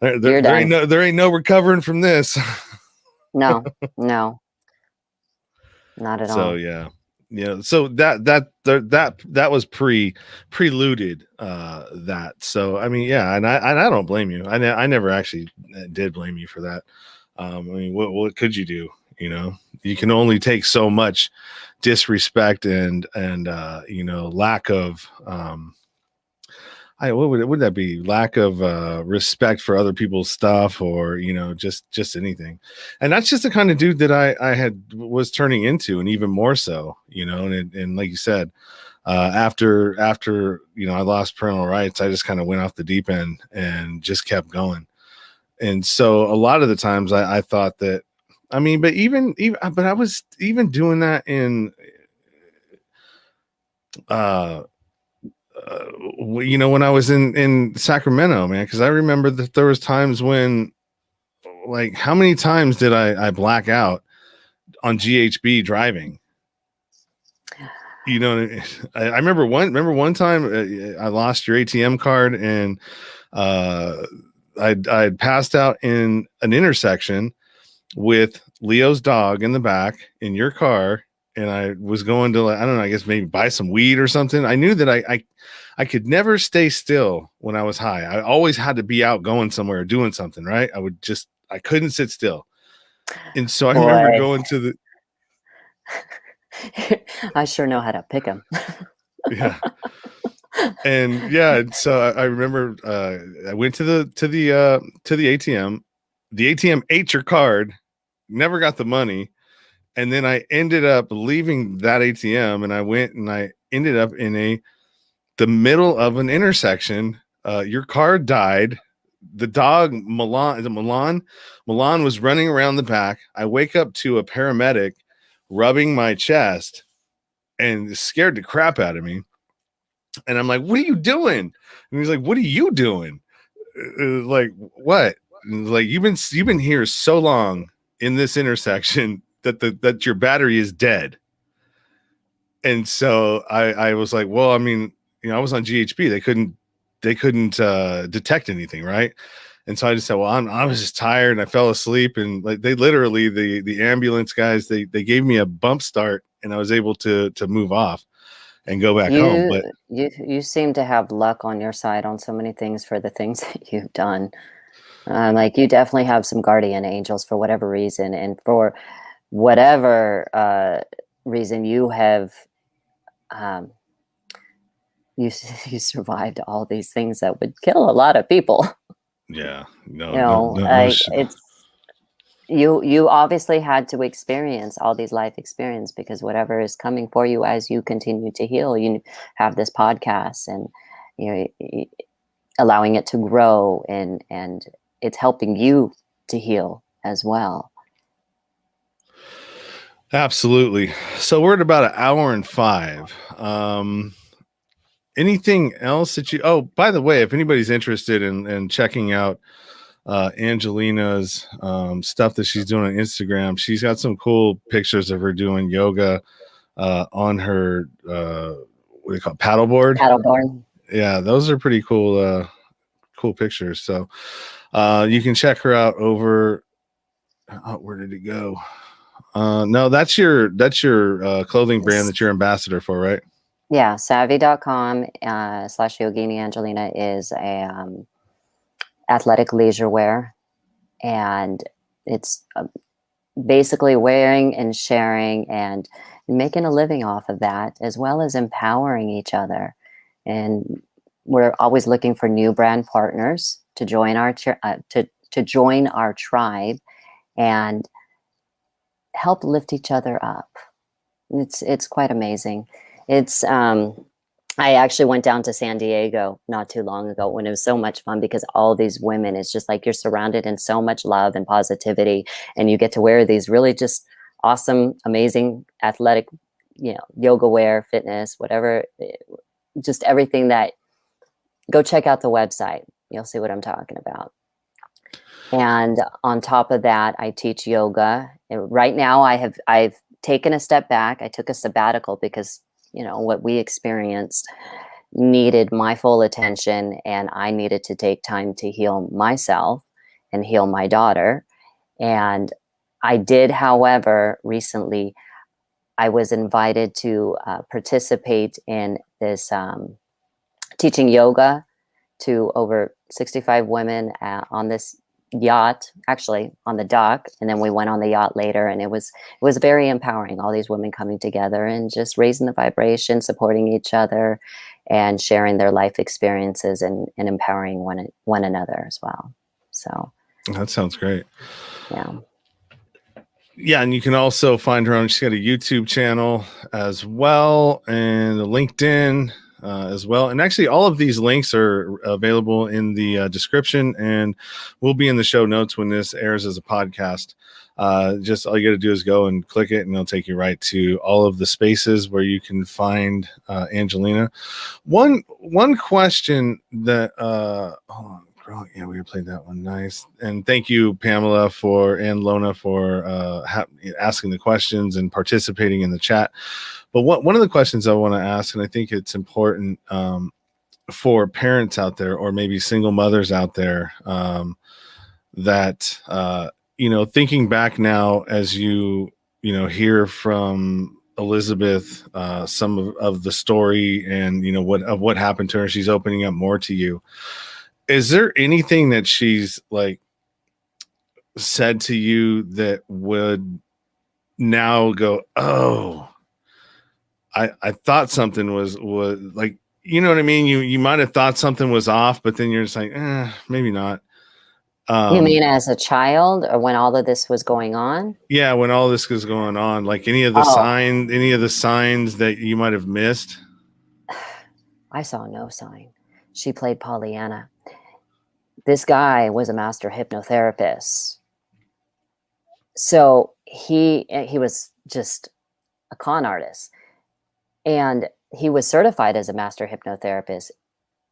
[SPEAKER 3] done.
[SPEAKER 1] there ain't no recovering from this.
[SPEAKER 3] No, no, not at
[SPEAKER 1] So
[SPEAKER 3] all.
[SPEAKER 1] yeah. So that was preluded that. So I mean, yeah, and I don't blame you. I never actually did blame you for that. I mean, what could you do? You can only take so much disrespect and lack of what would that be? Lack of respect for other people's stuff, or just anything. And that's just the kind of dude that I was turning into, and even more so, and like you said, after I lost parental rights, I just kind of went off the deep end and just kept going. And so a lot of the times I thought that, I mean, but but I was even doing that in uh when I was in Sacramento, man, because I remember that there was times when, like, how many times did I black out on GHB driving? I remember one time I lost your ATM card, and I'd passed out in an intersection with Leo's dog in the back in your car, and I was going to, like, I don't know, I guess maybe buy some weed or something. I knew that I could never stay still when I was high. I always had to be out going somewhere, doing something, right? I couldn't sit still. And so I remember
[SPEAKER 3] Boy,
[SPEAKER 1] going to the
[SPEAKER 3] I sure know how to pick them.
[SPEAKER 1] yeah. And yeah, and so I remember I went to the ATM. The ATM ate your card, never got the money. And then I ended up leaving that ATM, and I went and I ended up in the middle of an intersection. Your car died. the dog Milan, is it Milan? Milan was running around the back. I wake up to a paramedic rubbing my chest and scared the crap out of me. And I'm like, "What are you doing?" And he's like, "What are you doing?" Like, what? And like, you've been here so long in this intersection that your battery is dead. And so I was like, well, I mean, I was on GHB. They couldn't detect anything, right? And so I just said, well, I was just tired and I fell asleep. And like they literally the ambulance guys, they gave me a bump start and I was able to move off and go back home. But
[SPEAKER 3] You seem to have luck on your side on so many things for the things that you've done. Like you definitely have some guardian angels for whatever reason, and for whatever reason you have, um, you you survived all these things that would kill a lot of people.
[SPEAKER 1] yeah,
[SPEAKER 3] You know, it's you obviously had to experience all these life experience because whatever is coming for you as you continue to heal, you have this podcast and allowing it to grow and it's helping you to heal as well.
[SPEAKER 1] Absolutely. So we're at about an hour and 5. Anything else that you? Oh, by the way, if anybody's interested in checking out Angelina's stuff that she's doing on Instagram, she's got some cool pictures of her doing yoga on her what do you call it, paddleboard?
[SPEAKER 3] Paddleboard.
[SPEAKER 1] Yeah, those are pretty cool pictures. So you can check her out over. Oh, where did it go? No, that's your clothing brand that you're ambassador for, right?
[SPEAKER 3] Yeah, savvi.com /Yogini Angelina is a athletic leisure wear, and it's basically wearing and sharing and making a living off of that, as well as empowering each other. And we're always looking for new brand partners to join our to join our tribe and help lift each other up. It's quite amazing. It's I actually went down to San Diego not too long ago when it was so much fun because all these women, it's just like you're surrounded in so much love and positivity, and you get to wear these really just awesome, amazing, athletic, yoga wear, fitness, whatever, just everything that. Go check out the website. You'll see what I'm talking about. And on top of that, I teach yoga. And right now, I've taken a step back. I took a sabbatical because what we experienced needed my full attention, and I needed to take time to heal myself and heal my daughter. And I did, however, recently, I was invited to participate in this teaching yoga to over 65 women on this yacht, actually on the dock, and then we went on the yacht later, and it was very empowering, all these women coming together and just raising the vibration, supporting each other and sharing their life experiences and empowering one another as well. So
[SPEAKER 1] that sounds great.
[SPEAKER 3] Yeah,
[SPEAKER 1] and you can also find her on, she's got a YouTube channel as well and a LinkedIn as well. And actually all of these links are available in the description and will be in the show notes when this airs as a podcast. Just all you got to do is go and click it and it'll take you right to all of the spaces where you can find Angelina. One question that hold on. Yeah, we played that one. Nice. And thank you, Pamela and Lona for asking the questions and participating in the chat. But one of the questions I want to ask, and I think it's important for parents out there or maybe single mothers out there that, thinking back now as you hear from Elizabeth, some of the story and, what happened to her, she's opening up more to you. Is there anything that she's like said to you that would now go, oh, I thought something was like, you know what I mean? You might have thought something was off, but then you're just like, maybe not.
[SPEAKER 3] You mean as a child or when all of this was going on?
[SPEAKER 1] Yeah, when all this was going on, like any of the signs that you might have missed.
[SPEAKER 3] I saw no sign. She played Pollyanna. This guy was a master hypnotherapist. So he was just a con artist. And he was certified as a master hypnotherapist.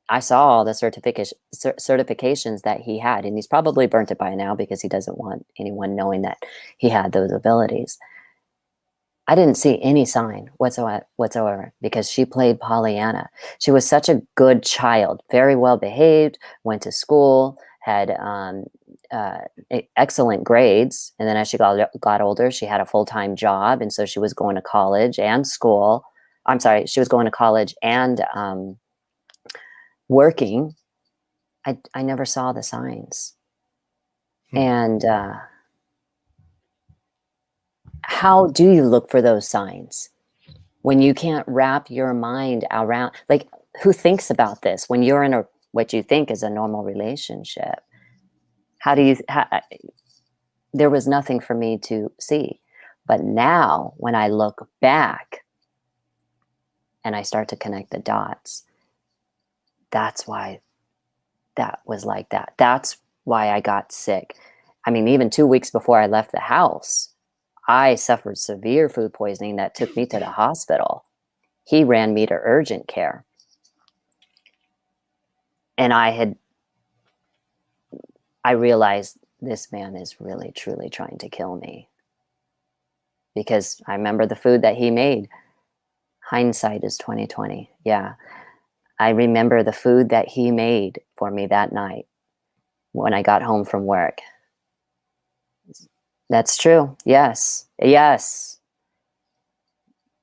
[SPEAKER 3] I saw all the certifications that he had, and he's probably burnt it by now because he doesn't want anyone knowing that he had those abilities. I didn't see any sign whatsoever because she played Pollyanna. She was such a good child, very well behaved, went to school, had excellent grades. And then as she got older, she had a full-time job. And so she was going to college and school. I'm sorry, she was going to college and working. I never saw the signs. And how do you look for those signs when you can't wrap your mind around, like, who thinks about this when you're in what you think is a normal relationship? There was nothing for me to see. But now when I look back and I start to connect the dots, that's why that was like that. That's why I got sick. I mean, even 2 weeks before I left the house, I suffered severe food poisoning that took me to the hospital. He ran me to urgent care. And I realized this man is really, truly trying to kill me. Because I remember the food that he made. Hindsight is 2020. Yeah. I remember the food that he made for me that night when I got home from work. That's true. Yes. Yes.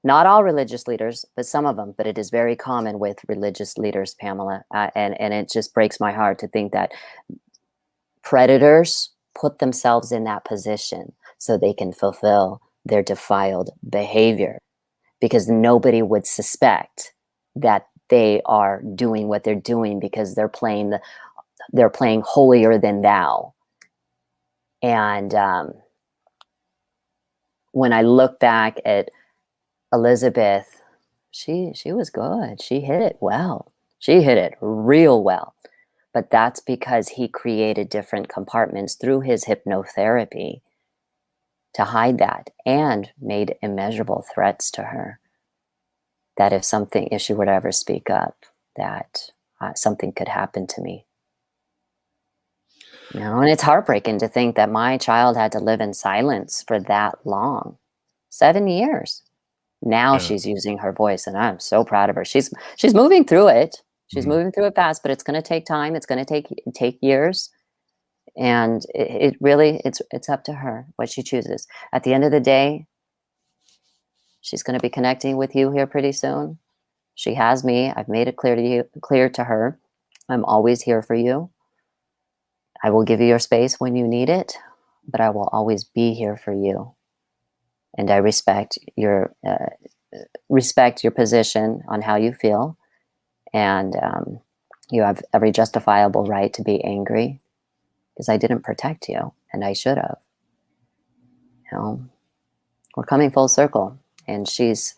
[SPEAKER 3] Not all religious leaders, but some of them. But it is very common with religious leaders, Pamela. And it just breaks my heart to think that predators put themselves in that position so they can fulfill their defiled behavior, because nobody would suspect that they are doing what they're doing because they're playing holier than thou. And when I look back at Elizabeth, she was good. She hit it well. She hit it real well. But that's because he created different compartments through his hypnotherapy to hide that, and made immeasurable threats to her that if she were to ever speak up, that something could happen to me. And it's heartbreaking to think that my child had to live in silence for that long. 7 years. Now she's using her voice, and I'm so proud of her. She's moving through it. She's moving through it fast, but it's going to take time. It's going to take years. And it really, it's up to her what she chooses. At the end of the day, she's going to be connecting with you here pretty soon. She has me. I've made it clear to her. I'm always here for you. I will give you your space when you need it, but I will always be here for you. And I respect your position on how you feel. And you have every justifiable right to be angry, because I didn't protect you, and I should have. We're coming full circle, and she's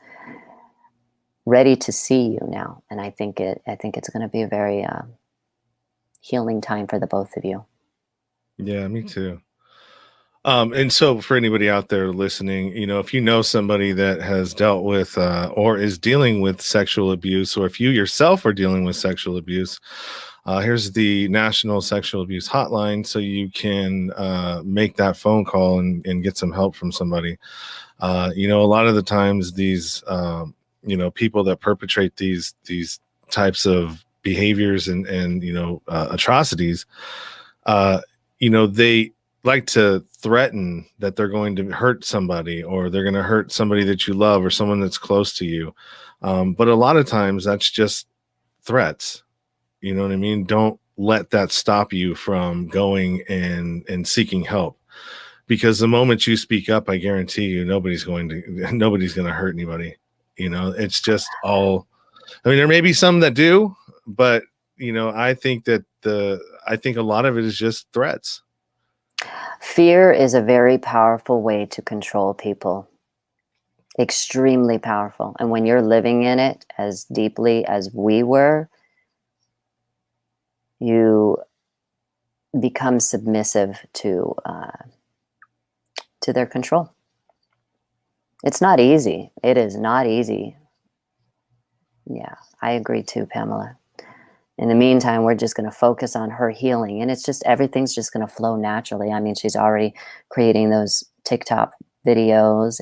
[SPEAKER 3] ready to see you now. And I think it's going to be a very healing time for the both of you.
[SPEAKER 1] Yeah, me too. And so for anybody out there listening, if you know somebody that has dealt with or is dealing with sexual abuse, or if you yourself are dealing with sexual abuse, here's the National Sexual Abuse Hotline, so you can make that phone call and get some help from somebody. A lot of the times these, people that perpetrate these types of behaviors and atrocities, they like to threaten that they're going to hurt somebody, or they're going to hurt somebody that you love, or someone that's close to you. But a lot of times that's just threats. You know what I mean? Don't let that stop you from going and seeking help, because the moment you speak up, I guarantee you nobody's going to hurt anybody. It's just all, there may be some that do, but I think a lot of it is just threats.
[SPEAKER 3] Fear is a very powerful way to control people. Extremely powerful. And when you're living in it as deeply as we were, you become submissive to their control. It's not easy. It is not easy. Yeah, I agree too, Pamela. In the meantime, we're just going to focus on her healing, and it's just everything's just going to flow naturally. I mean, she's already creating those TikTok videos,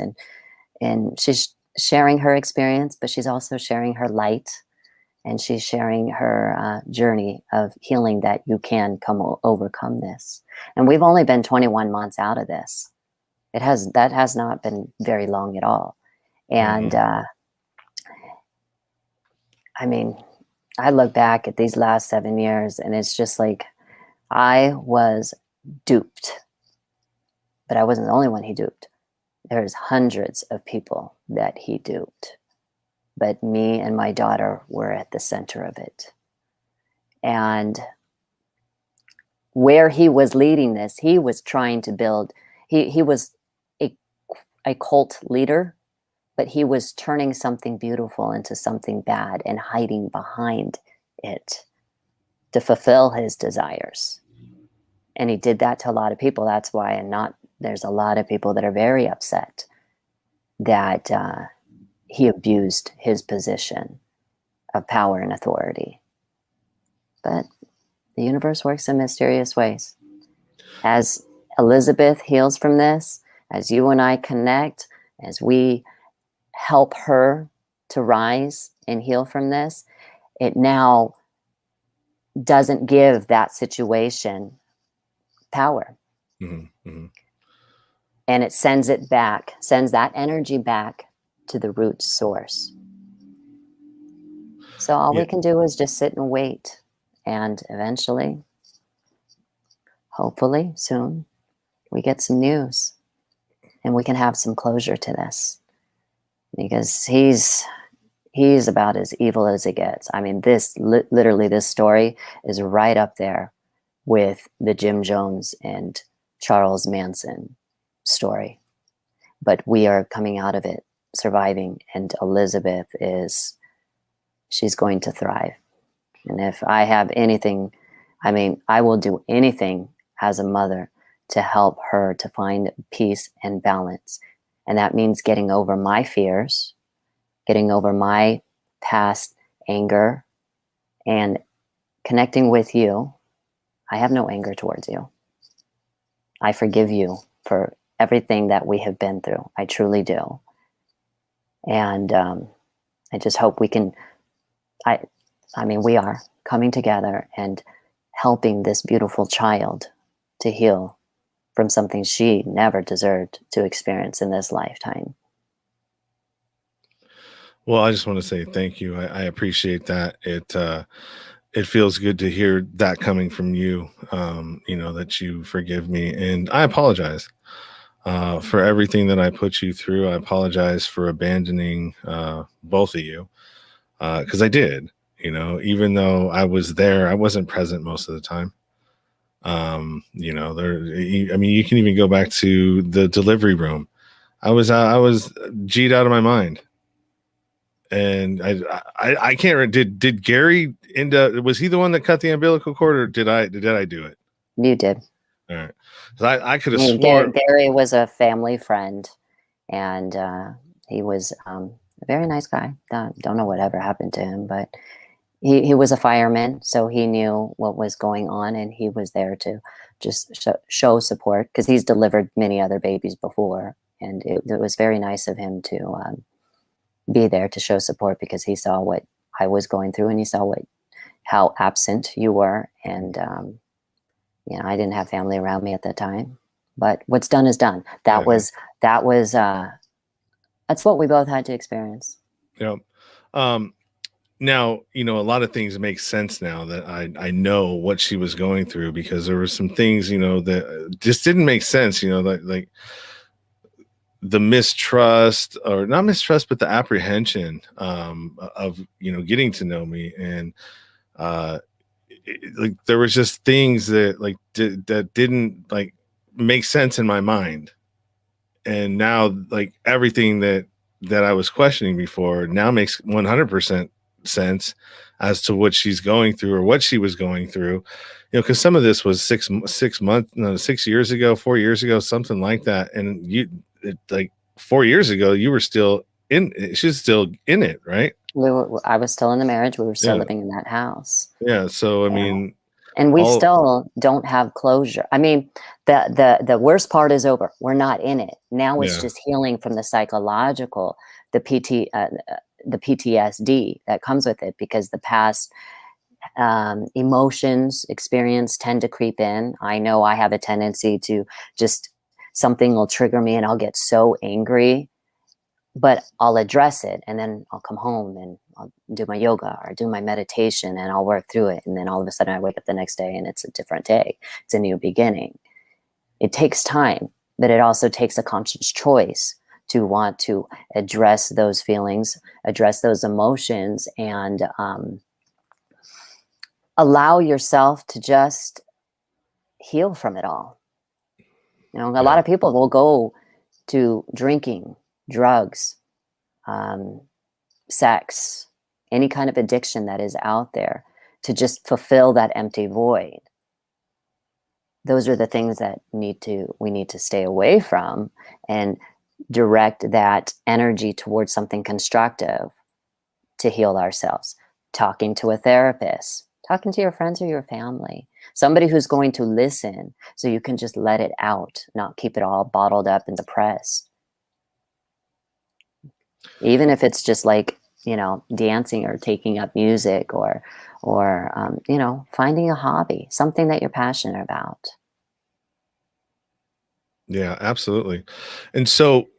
[SPEAKER 3] and she's sharing her experience, but she's also sharing her light, and she's sharing her journey of healing, that you can overcome this. And we've only been 21 months out of this. That has not been very long at all. And I mean, I look back at these last 7 years, and it's just like, I was duped, but I wasn't the only one he duped. There's hundreds of people that he duped, but me and my daughter were at the center of it. And where he was leading this, he was trying to build, he was a cult leader, but he was turning something beautiful into something bad and hiding behind it to fulfill his desires. And he did that to a lot of people. That's why, there's a lot of people that are very upset that he abused his position of power and authority. But the universe works in mysterious ways. As Elizabeth heals from this, as you and I connect, as we help her to rise and heal from this, it now doesn't give that situation power.
[SPEAKER 1] Mm-hmm. Mm-hmm.
[SPEAKER 3] And it sends that energy back to the root source. So all we can do is just sit and wait. And eventually, hopefully soon, we get some news and we can have some closure to this, because he's about as evil as it gets. I mean, literally this story is right up there with the Jim Jones and Charles Manson story. But we are coming out of it, surviving, and Elizabeth she's going to thrive. And if I have anything, I mean, I will do anything as a mother to help her to find peace and balance. And that means getting over my fears, getting over my past anger, and connecting with you. I have no anger towards you. I forgive you for everything that we have been through. I truly do. And I just hope we can, I mean, we are coming together and helping this beautiful child to heal from something she never deserved to experience in this lifetime.
[SPEAKER 1] Well, I just want to say thank you. I appreciate that. It feels good to hear that coming from you, that you forgive me. And I apologize for everything that I put you through. I apologize for abandoning both of you, because I did, even though I was there, I wasn't present most of the time. You can even go back to the delivery room. I was G'd out of my mind. And I can't. Did Gary was he the one that cut the umbilical cord, or did I do it?
[SPEAKER 3] You did.
[SPEAKER 1] All right. So I could have sworn
[SPEAKER 3] Gary was a family friend, and he was a very nice guy. Don't know whatever happened to him, but he was a fireman, so he knew what was going on, and he was there to just show support, because he's delivered many other babies before, and it was very nice of him to be there to show support, because he saw what I was going through, and he saw how absent you were, and I didn't have family around me at that time. But what's done is done. That's what we both had to experience.
[SPEAKER 1] Yep. Now, a lot of things make sense now that I know what she was going through, because there were some things, that just didn't make sense, like the mistrust, or not mistrust, but the apprehension of, getting to know me. And there was just things that that didn't make sense in my mind. And now everything that I was questioning before now makes 100% sense. as to what she's going through or what she was going through, because some of this was 6 months, no, 6 years ago, 4 years ago, something like that. And like 4 years ago, you were still she's still in it, right?
[SPEAKER 3] I was still in the marriage. We were still
[SPEAKER 1] Yeah.
[SPEAKER 3] living in that house.
[SPEAKER 1] Yeah. So, I
[SPEAKER 3] Yeah.
[SPEAKER 1] mean,
[SPEAKER 3] And we still don't have closure. I mean, the worst part is over. We're not in it. Now it's just healing from the psychological, the PTSD that comes with it, because the past emotions, experience tend to creep in. I know I have a tendency to just, something will trigger me and I'll get so angry, but I'll address it, and then I'll come home and I'll do my yoga or do my meditation and I'll work through it. And then all of a sudden I wake up the next day and it's a different day. It's a new beginning. It takes time, but it also takes a conscious choice to want to address those feelings, address those emotions, and allow yourself to just heal from it all. A lot of people will go to drinking, drugs, sex, any kind of addiction that is out there to just fulfill that empty void. Those are the things that we need to stay away from and direct that energy towards something constructive to heal ourselves. Talking to a therapist, talking to your friends or your family, somebody who's going to listen so you can just let it out, not keep it all bottled up and depressed. Even if it's just like, dancing or taking up music or finding a hobby, something that you're passionate about.
[SPEAKER 1] Yeah, absolutely. And so,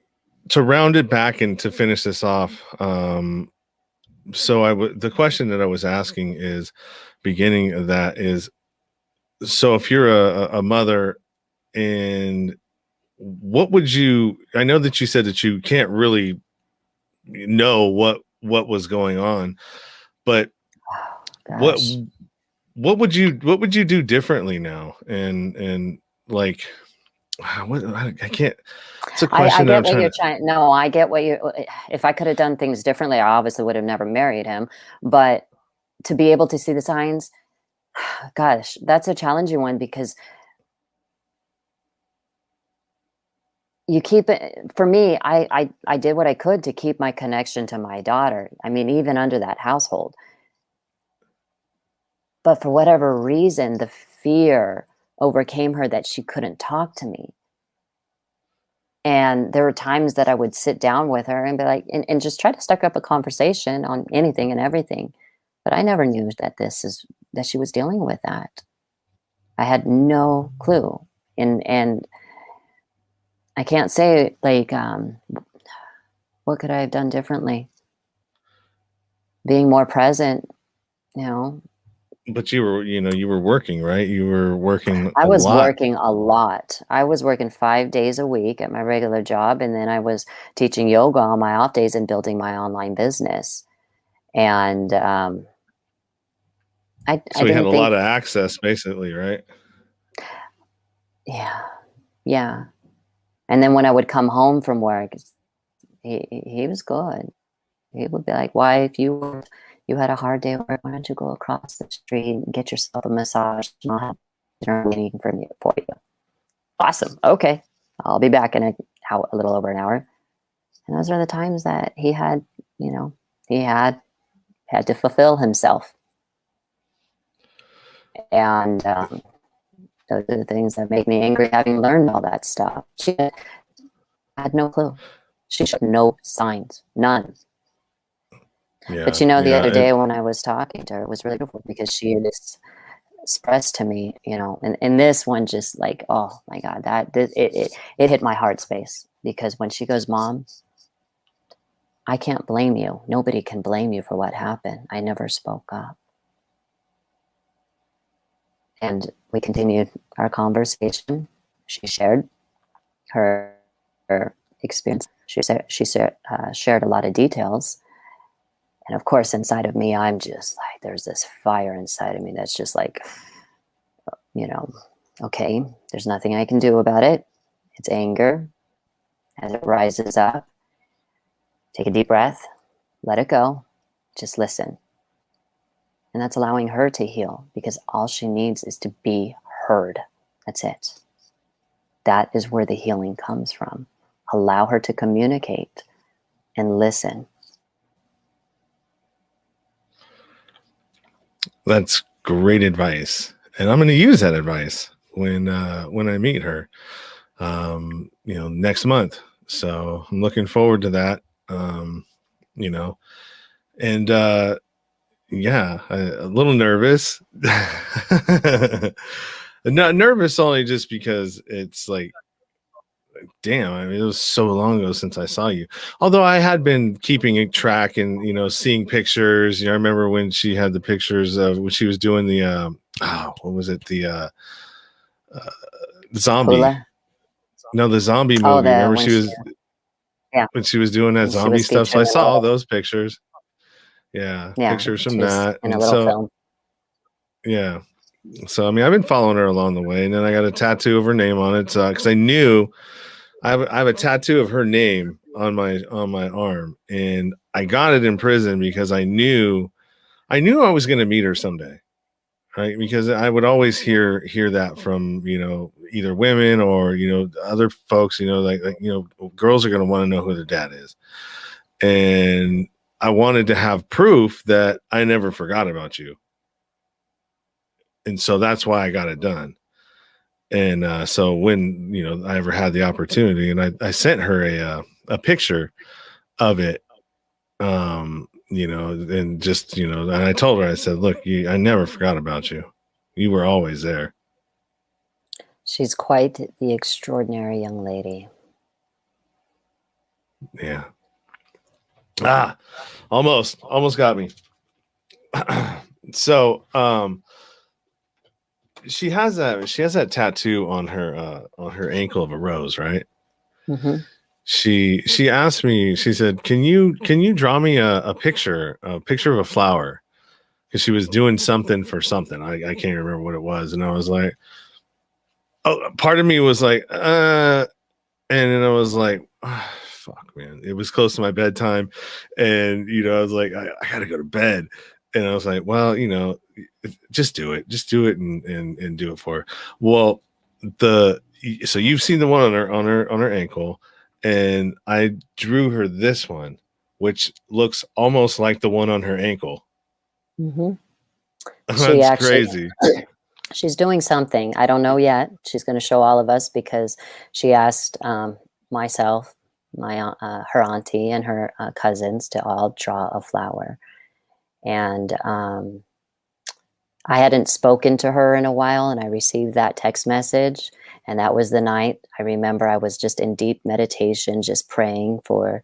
[SPEAKER 1] to round it back and to finish this off, the question that I was asking is, beginning of that is, so if you're a mother, and what would you, I know that you said that you can't really know what was going on, but what
[SPEAKER 3] Gosh.
[SPEAKER 1] what would you do differently now? And like, I can't, it's a
[SPEAKER 3] I
[SPEAKER 1] question that
[SPEAKER 3] get
[SPEAKER 1] I'm
[SPEAKER 3] what
[SPEAKER 1] trying
[SPEAKER 3] you're
[SPEAKER 1] to.
[SPEAKER 3] trying. No, I get what you. If I could have done things differently, I obviously would have never married him. But to be able to see the signs, gosh, that's a challenging one, because you keep it. For me, I did what I could to keep my connection to my daughter. I mean, even under that household. But for whatever reason, the fear overcame her that she couldn't talk to me. And there were times that I would sit down with her and be like, and just try to start up a conversation on anything and everything. But I never knew that that she was dealing with that. I had no clue. And I can't say like, what could I have done differently? Being more present, you know.
[SPEAKER 1] But you were working, right? You were working
[SPEAKER 3] I
[SPEAKER 1] a
[SPEAKER 3] was
[SPEAKER 1] lot.
[SPEAKER 3] working a lot. I was working 5 days a week at my regular job, and then I was teaching yoga on my off days and building my online business. And I
[SPEAKER 1] So you had
[SPEAKER 3] didn't
[SPEAKER 1] a
[SPEAKER 3] think,
[SPEAKER 1] lot of access, basically, right?
[SPEAKER 3] yeah, yeah. And then when I would come home from work, he was good. He would be like, "Why, if you had a hard day at work, why don't you go across the street and get yourself a massage? And I'll have dinner waiting for you." Awesome. Okay, I'll be back in a little over an hour. And those are the times that he had, he had to fulfill himself. And those are the things that make me angry, having learned all that stuff. She had no clue. She showed no signs, none. But
[SPEAKER 1] Yeah,
[SPEAKER 3] the other
[SPEAKER 1] yeah.
[SPEAKER 3] day when I was talking to her, it was really beautiful, because she had expressed to me, and this one just like, oh my God, it hit my heart space, because when she goes, "Mom, I can't blame you. Nobody can blame you for what happened. I never spoke up." And we continued our conversation. She shared her experience. Shared a lot of details. And of course, inside of me, I'm just like, there's this fire inside of me that's just like, okay, there's nothing I can do about it. It's anger. As it rises up, take a deep breath, let it go, just listen. And that's allowing her to heal, because all she needs is to be heard. That's it. That is where the healing comes from. Allow her to communicate and listen.
[SPEAKER 1] That's great advice. And I'm going to use that advice when I meet her, next month. So I'm looking forward to that. And yeah, a little nervous. Not nervous only just because it's like, damn, I mean, it was so long ago since I saw you. Although I had been keeping a track and, seeing pictures. I remember when she had the pictures of when she was doing the, what was it? The zombie.
[SPEAKER 3] Hula?
[SPEAKER 1] No, the zombie movie.
[SPEAKER 3] Oh,
[SPEAKER 1] Remember when she was doing that
[SPEAKER 3] And she
[SPEAKER 1] zombie
[SPEAKER 3] was
[SPEAKER 1] stuff. So I
[SPEAKER 3] featured in
[SPEAKER 1] saw all those pictures. Yeah. Pictures
[SPEAKER 3] she
[SPEAKER 1] from
[SPEAKER 3] was
[SPEAKER 1] that.
[SPEAKER 3] in a
[SPEAKER 1] And
[SPEAKER 3] little
[SPEAKER 1] so,
[SPEAKER 3] film.
[SPEAKER 1] yeah. So, I mean, I've been following her along the way, and then I got a tattoo of her name on it. Cause I knew I have a tattoo of her name on my arm, and I got it in prison because I knew I was going to meet her someday. Right. Because I would always hear that from, either women or, other folks, girls are going to want to know who their dad is. And I wanted to have proof that I never forgot about you. And so that's why I got it done. And so when, I ever had the opportunity, and I sent her a picture of it, and just, and I told her, I said, look, I never forgot about you. You were always there.
[SPEAKER 3] She's quite the extraordinary young lady.
[SPEAKER 1] Yeah. Almost got me. So, she has that tattoo on her ankle of a rose, right?
[SPEAKER 3] Mm-hmm.
[SPEAKER 1] She asked me, she said, can you draw me a picture of a flower? Because she was doing something for something. I can't remember what it was. And I was like, oh, part of me was like, and then I was like, oh, fuck, man. It was close to my bedtime. And, I was like, I gotta go to bed. And I was like, well, just do it. Just do it and do it for her. Well, so you've seen the one on her ankle, and I drew her this one, which looks almost like the one on her ankle.
[SPEAKER 3] Mm-hmm.
[SPEAKER 1] That's crazy.
[SPEAKER 3] She's doing something. I don't know yet. She's going to show all of us, because she asked myself, her auntie, and her cousins to all draw a flower. And I hadn't spoken to her in a while, and I received that text message. And that was the night I remember I was just in deep meditation, just praying for,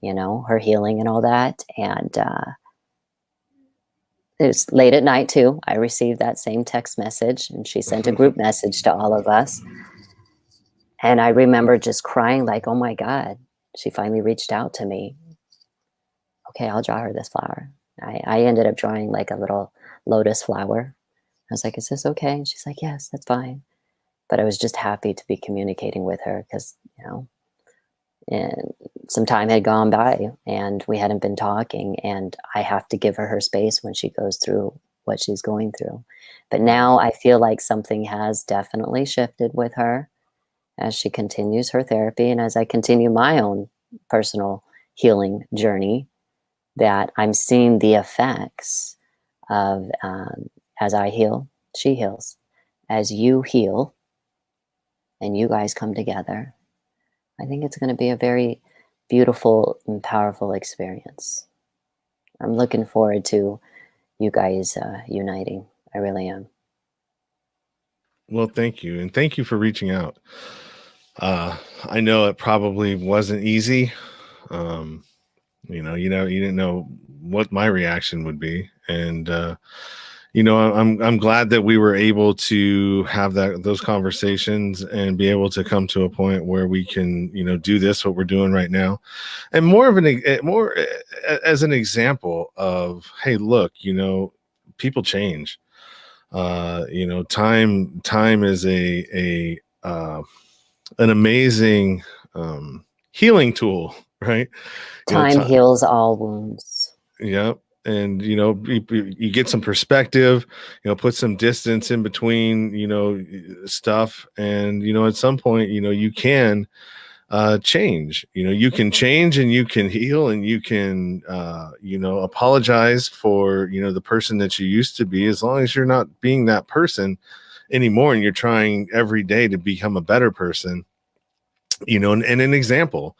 [SPEAKER 3] her healing and all that. And it was late at night too. I received that same text message, and she sent a group message to all of us. And I remember just crying like, oh my God, she finally reached out to me. Okay, I'll draw her this flower. I ended up drawing like a little lotus flower. I was like, is this okay? And she's like, yes, that's fine. But I was just happy to be communicating with her, because, and some time had gone by and we hadn't been talking, and I have to give her space when she goes through what she's going through. But now I feel like something has definitely shifted with her as she continues her therapy, and as I continue my own personal healing journey, that I'm seeing the effects of, as I heal, she heals. As you heal and you guys come together, I think it's going to be a very beautiful and powerful experience. I'm looking forward to you guys uniting. I really am.
[SPEAKER 1] Well, thank you. And thank you for reaching out. I know it probably wasn't easy. You didn't know what my reaction would be. And, I'm glad that we were able to have those conversations and be able to come to a point where we can, do this, what we're doing right now. And more as an example of, hey, look, people change. Time is an amazing healing tool, right?
[SPEAKER 3] Time heals all wounds.
[SPEAKER 1] Yep. and you get some perspective, put some distance in between, stuff, and at some point, you can change. You can change, and you can heal, and you can apologize for the person that you used to be, as long as you're not being that person anymore, and you're trying every day to become a better person, and an example.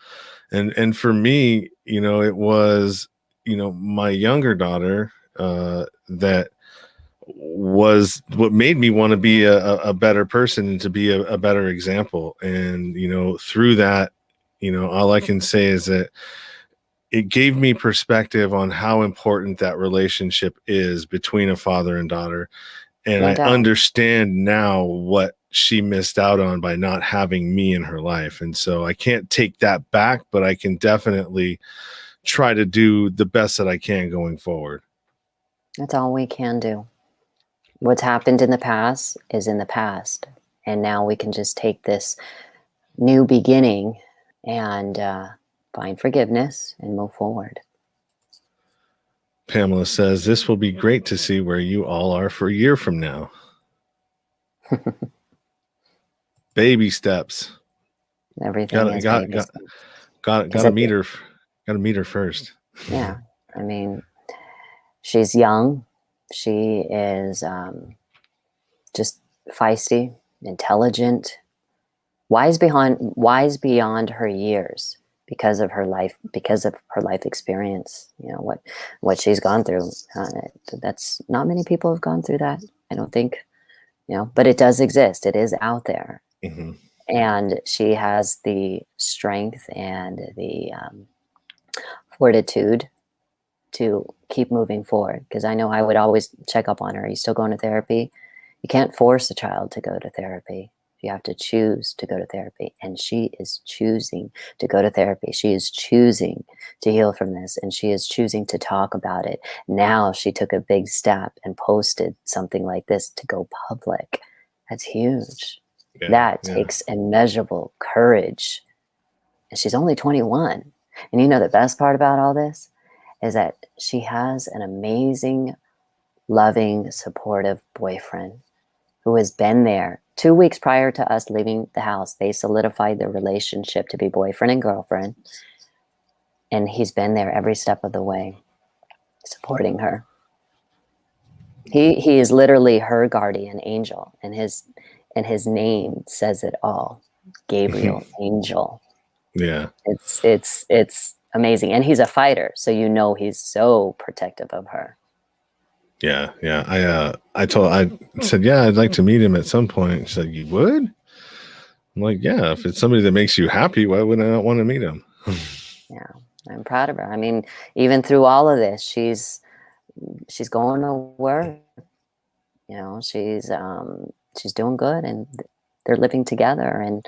[SPEAKER 1] And for me, it was my younger daughter that was what made me want to be a better person, and to be a better example. And through that, all I can say is that it gave me perspective on how important that relationship is between a father and daughter. And
[SPEAKER 3] No
[SPEAKER 1] I
[SPEAKER 3] doubt.
[SPEAKER 1] understand now what she missed out on by not having me in her life. And so I can't take that back, but I can definitely try to do the best that I can going forward.
[SPEAKER 3] That's all we can do. What's happened in the past is in the past. And now we can just take this new beginning and find forgiveness and move forward.
[SPEAKER 1] Pamela says, this will be great to see where you all are for a year from now. Baby steps.
[SPEAKER 3] Everything is baby steps.
[SPEAKER 1] Gotta meet her. Gotta meet her first.
[SPEAKER 3] Yeah. I mean, she's young. She is just feisty, intelligent, wise beyond her years because of her life experience. What she's gone through. That's not many people have gone through that, I don't think. But it does exist. It is out there.
[SPEAKER 1] Mm-hmm.
[SPEAKER 3] And she has the strength and the fortitude to keep moving forward. Because I know I would always check up on her. Are you still going to therapy? You can't force a child to go to therapy. You have to choose to go to therapy. And she is choosing to go to therapy. She is choosing to heal from this. And she is choosing to talk about it. Now she took a big step and posted something like this to go public. That's huge.
[SPEAKER 1] Yeah,
[SPEAKER 3] that takes immeasurable courage. And she's only 21. And the best part about all this is that she has an amazing, loving, supportive boyfriend who has been there. 2 weeks prior to us leaving the house, they solidified their relationship to be boyfriend and girlfriend. And he's been there every step of the way, supporting her. He is literally her guardian angel, and his name says it all. Gabriel Angel.
[SPEAKER 1] Yeah.
[SPEAKER 3] It's amazing. And he's a fighter, so he's so protective of her.
[SPEAKER 1] Yeah. I said, yeah, I'd like to meet him at some point. She said, you would? I'm like, yeah, if it's somebody that makes you happy, why would I not want to meet him?
[SPEAKER 3] Yeah, I'm proud of her. I mean, even through all of this, she's going to work. She's doing good, and they're living together and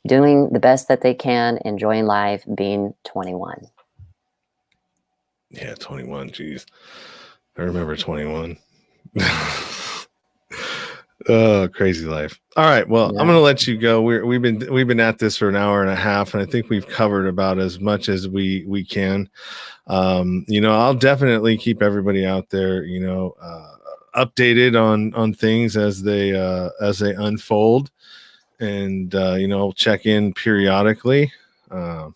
[SPEAKER 3] doing the best that they can, enjoying life, being 21.
[SPEAKER 1] Yeah, 21. Geez, I remember 21. Oh, crazy life. All right. Well, yeah. I'm going to let you go. We've been at this for an hour and a half, and I think we've covered about as much as we can. I'll definitely keep everybody out there, updated on things as they unfold, and check in periodically. Yeah,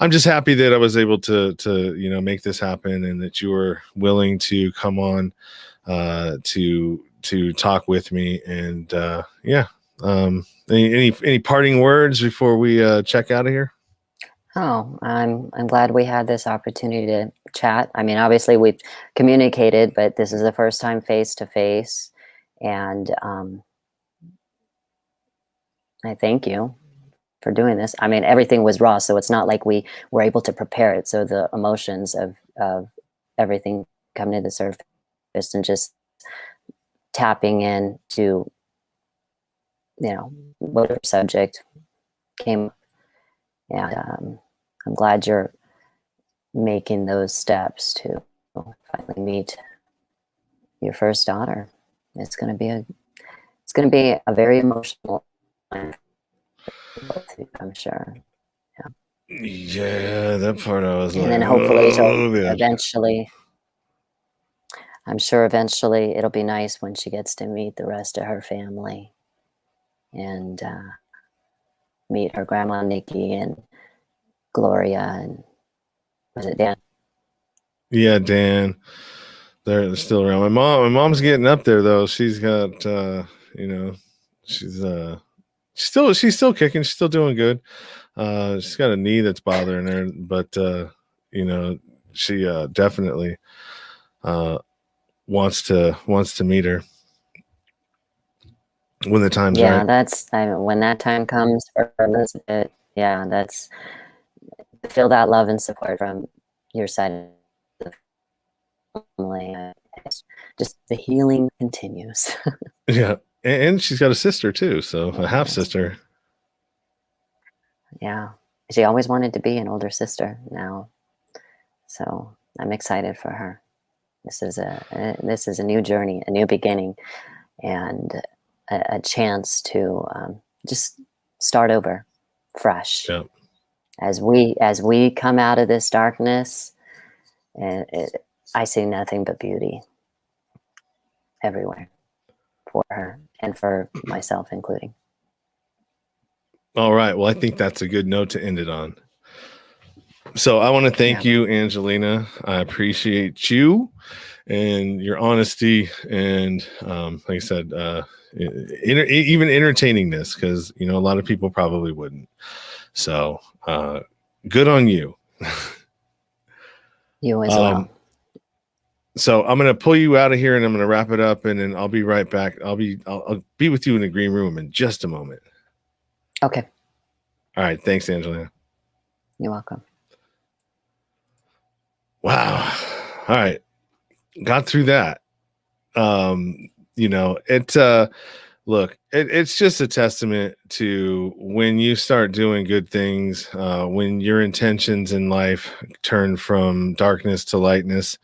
[SPEAKER 1] I'm just happy that I was able to make this happen, and that you were willing to come on to talk with me. And any parting words before we check out of here?
[SPEAKER 3] Oh, I'm glad we had this opportunity to chat. I mean, obviously we've communicated, but this is the first time face to face, and I thank you for doing this. I mean, everything was raw, so it's not like we were able to prepare it. So the emotions of everything coming to the surface and just tapping into, whatever subject came. And I'm glad you're making those steps to finally meet your first daughter. It's going to be a very emotional time, I'm sure.
[SPEAKER 1] Yeah, that part I was
[SPEAKER 3] And
[SPEAKER 1] like,
[SPEAKER 3] then hopefully she'll
[SPEAKER 1] oh, man.
[SPEAKER 3] eventually, I'm sure eventually it'll be nice when she gets to meet the rest of her family and meet her grandma Nikki and Gloria and was it Dan?
[SPEAKER 1] Yeah, Dan. They're still around. My mom's getting up there though. She's got you know, she's she's still kicking, she's still doing good. She's got a knee that's bothering her, but you know, she definitely uh wants to meet her when the time's
[SPEAKER 3] Yeah,
[SPEAKER 1] right.
[SPEAKER 3] when that time comes for Elizabeth. Yeah, that's feel that love and support from your side of the family. It's just the healing continues.
[SPEAKER 1] Yeah. And she's got a sister too, so a half sister.
[SPEAKER 3] Yeah, she always wanted to be an older sister now, so I'm excited for her. This is a new journey, a new beginning, and a chance to just start over, fresh.
[SPEAKER 1] Yeah.
[SPEAKER 3] As we come out of this darkness, I see nothing but beauty everywhere for her and for myself, including.
[SPEAKER 1] All right. Well, I think that's a good note to end it on. So I want to thank
[SPEAKER 3] Yeah.
[SPEAKER 1] you, Angelina. I appreciate you and your honesty and like I said, even entertaining this, because you know a lot of people probably wouldn't. So good on you.
[SPEAKER 3] You as well.
[SPEAKER 1] So I'm gonna pull you out of here and I'm gonna wrap it up, and then I'll be right back. I'll be with you in the green room in just a moment.
[SPEAKER 3] Okay.
[SPEAKER 1] All right. Thanks, Angelina.
[SPEAKER 3] You're welcome.
[SPEAKER 1] Wow. All right. Got through that. You know, it's just a testament to when you start doing good things, when your intentions in life turn from darkness to lightness,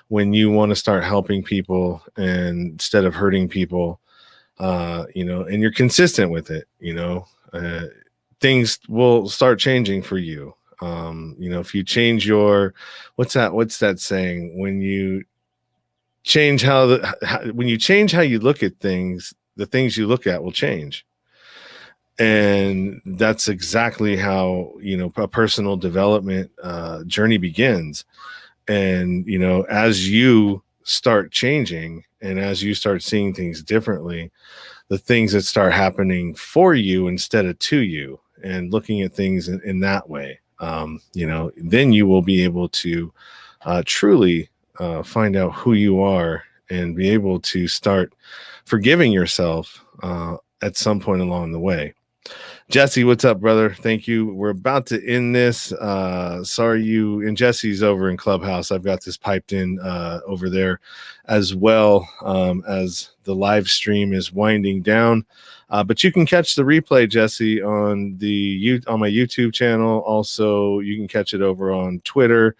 [SPEAKER 1] when you want to start helping people and instead of hurting people, you know, and you're consistent with it, you know, things will start changing for you. You know, if you change your, what's that saying? When you change when you change how you look at things, the things you look at will change. And that's exactly how, you know, a personal development journey begins. And, you know, as you start changing and as you start seeing things differently, the things that start happening for you instead of to you, and looking at things in that way, you know, then you will be able to truly find out who you are and be able to start forgiving yourself at some point along the way. Jesse, what's up, brother? Thank you. We're about to end this. Sorry, you and Jesse's over in Clubhouse. I've got this piped in over there as well, as the live stream is winding down. But you can catch the replay, Jesse, on my YouTube channel. Also, you can catch it over on Twitter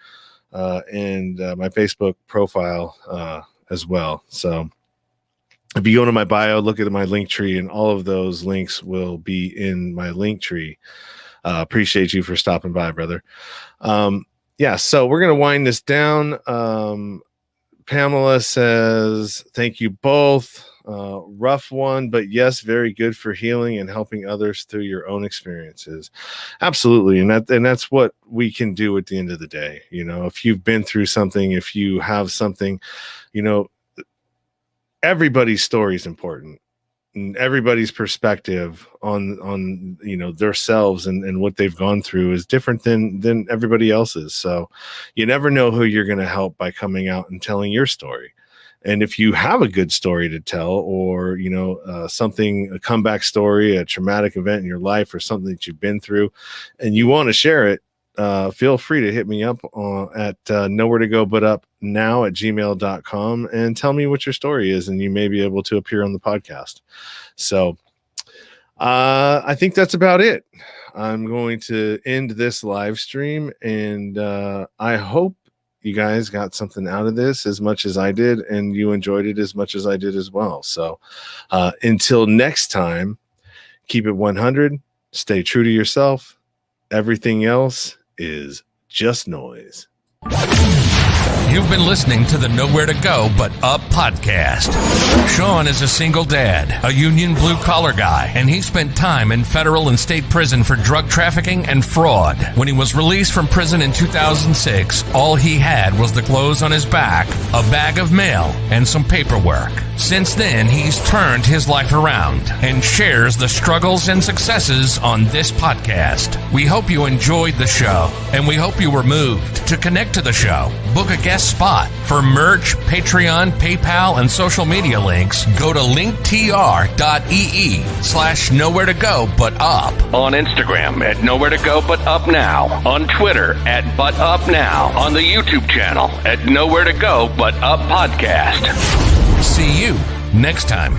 [SPEAKER 1] and my Facebook profile as well. So if you go to my bio, look at my link tree, and all of those links will be in my link tree. Appreciate you for stopping by, brother. Yeah, so we're going to wind this down. Pamela says, thank you both. Rough one, but yes, very good for healing and helping others through your own experiences. Absolutely. And that's what we can do at the end of the day. You know, if you've been through something, if you have something, you know, everybody's story is important, and everybody's perspective on you know themselves and what they've gone through is different than everybody else's. So you never know who you're going to help by coming out and telling your story. And if you have a good story to tell, or you know a comeback story, a traumatic event in your life, or something that you've been through, and you want to share it, feel free to hit me up at nowhere to go but up now at gmail.com and tell me what your story is, and you may be able to appear on the podcast. So I think that's about it. I'm going to end this live stream, and I hope you guys got something out of this as much as I did, and you enjoyed it as much as I did as well. So until next time, keep it 100, stay true to yourself, Everything else is just noise.
[SPEAKER 2] You've been listening to the Nowhere to Go But Up podcast. Sean is a single dad, a union blue-collar guy, and he spent time in federal and state prison for drug trafficking and fraud. When he was released from prison in 2006, all he had was the clothes on his back, a bag of mail, and some paperwork. Since then, he's turned his life around and shares the struggles and successes on this podcast. We hope you enjoyed the show, and we hope you were moved. To connect to the show, book a guest spot. For merch, Patreon, PayPal, and social media links, go to linktr.ee/nowhere to go but up. On Instagram at Nowhere to Go But Up Now. On Twitter at But Up Now. On the YouTube channel at Nowhere to Go But Up Podcast. See you next time.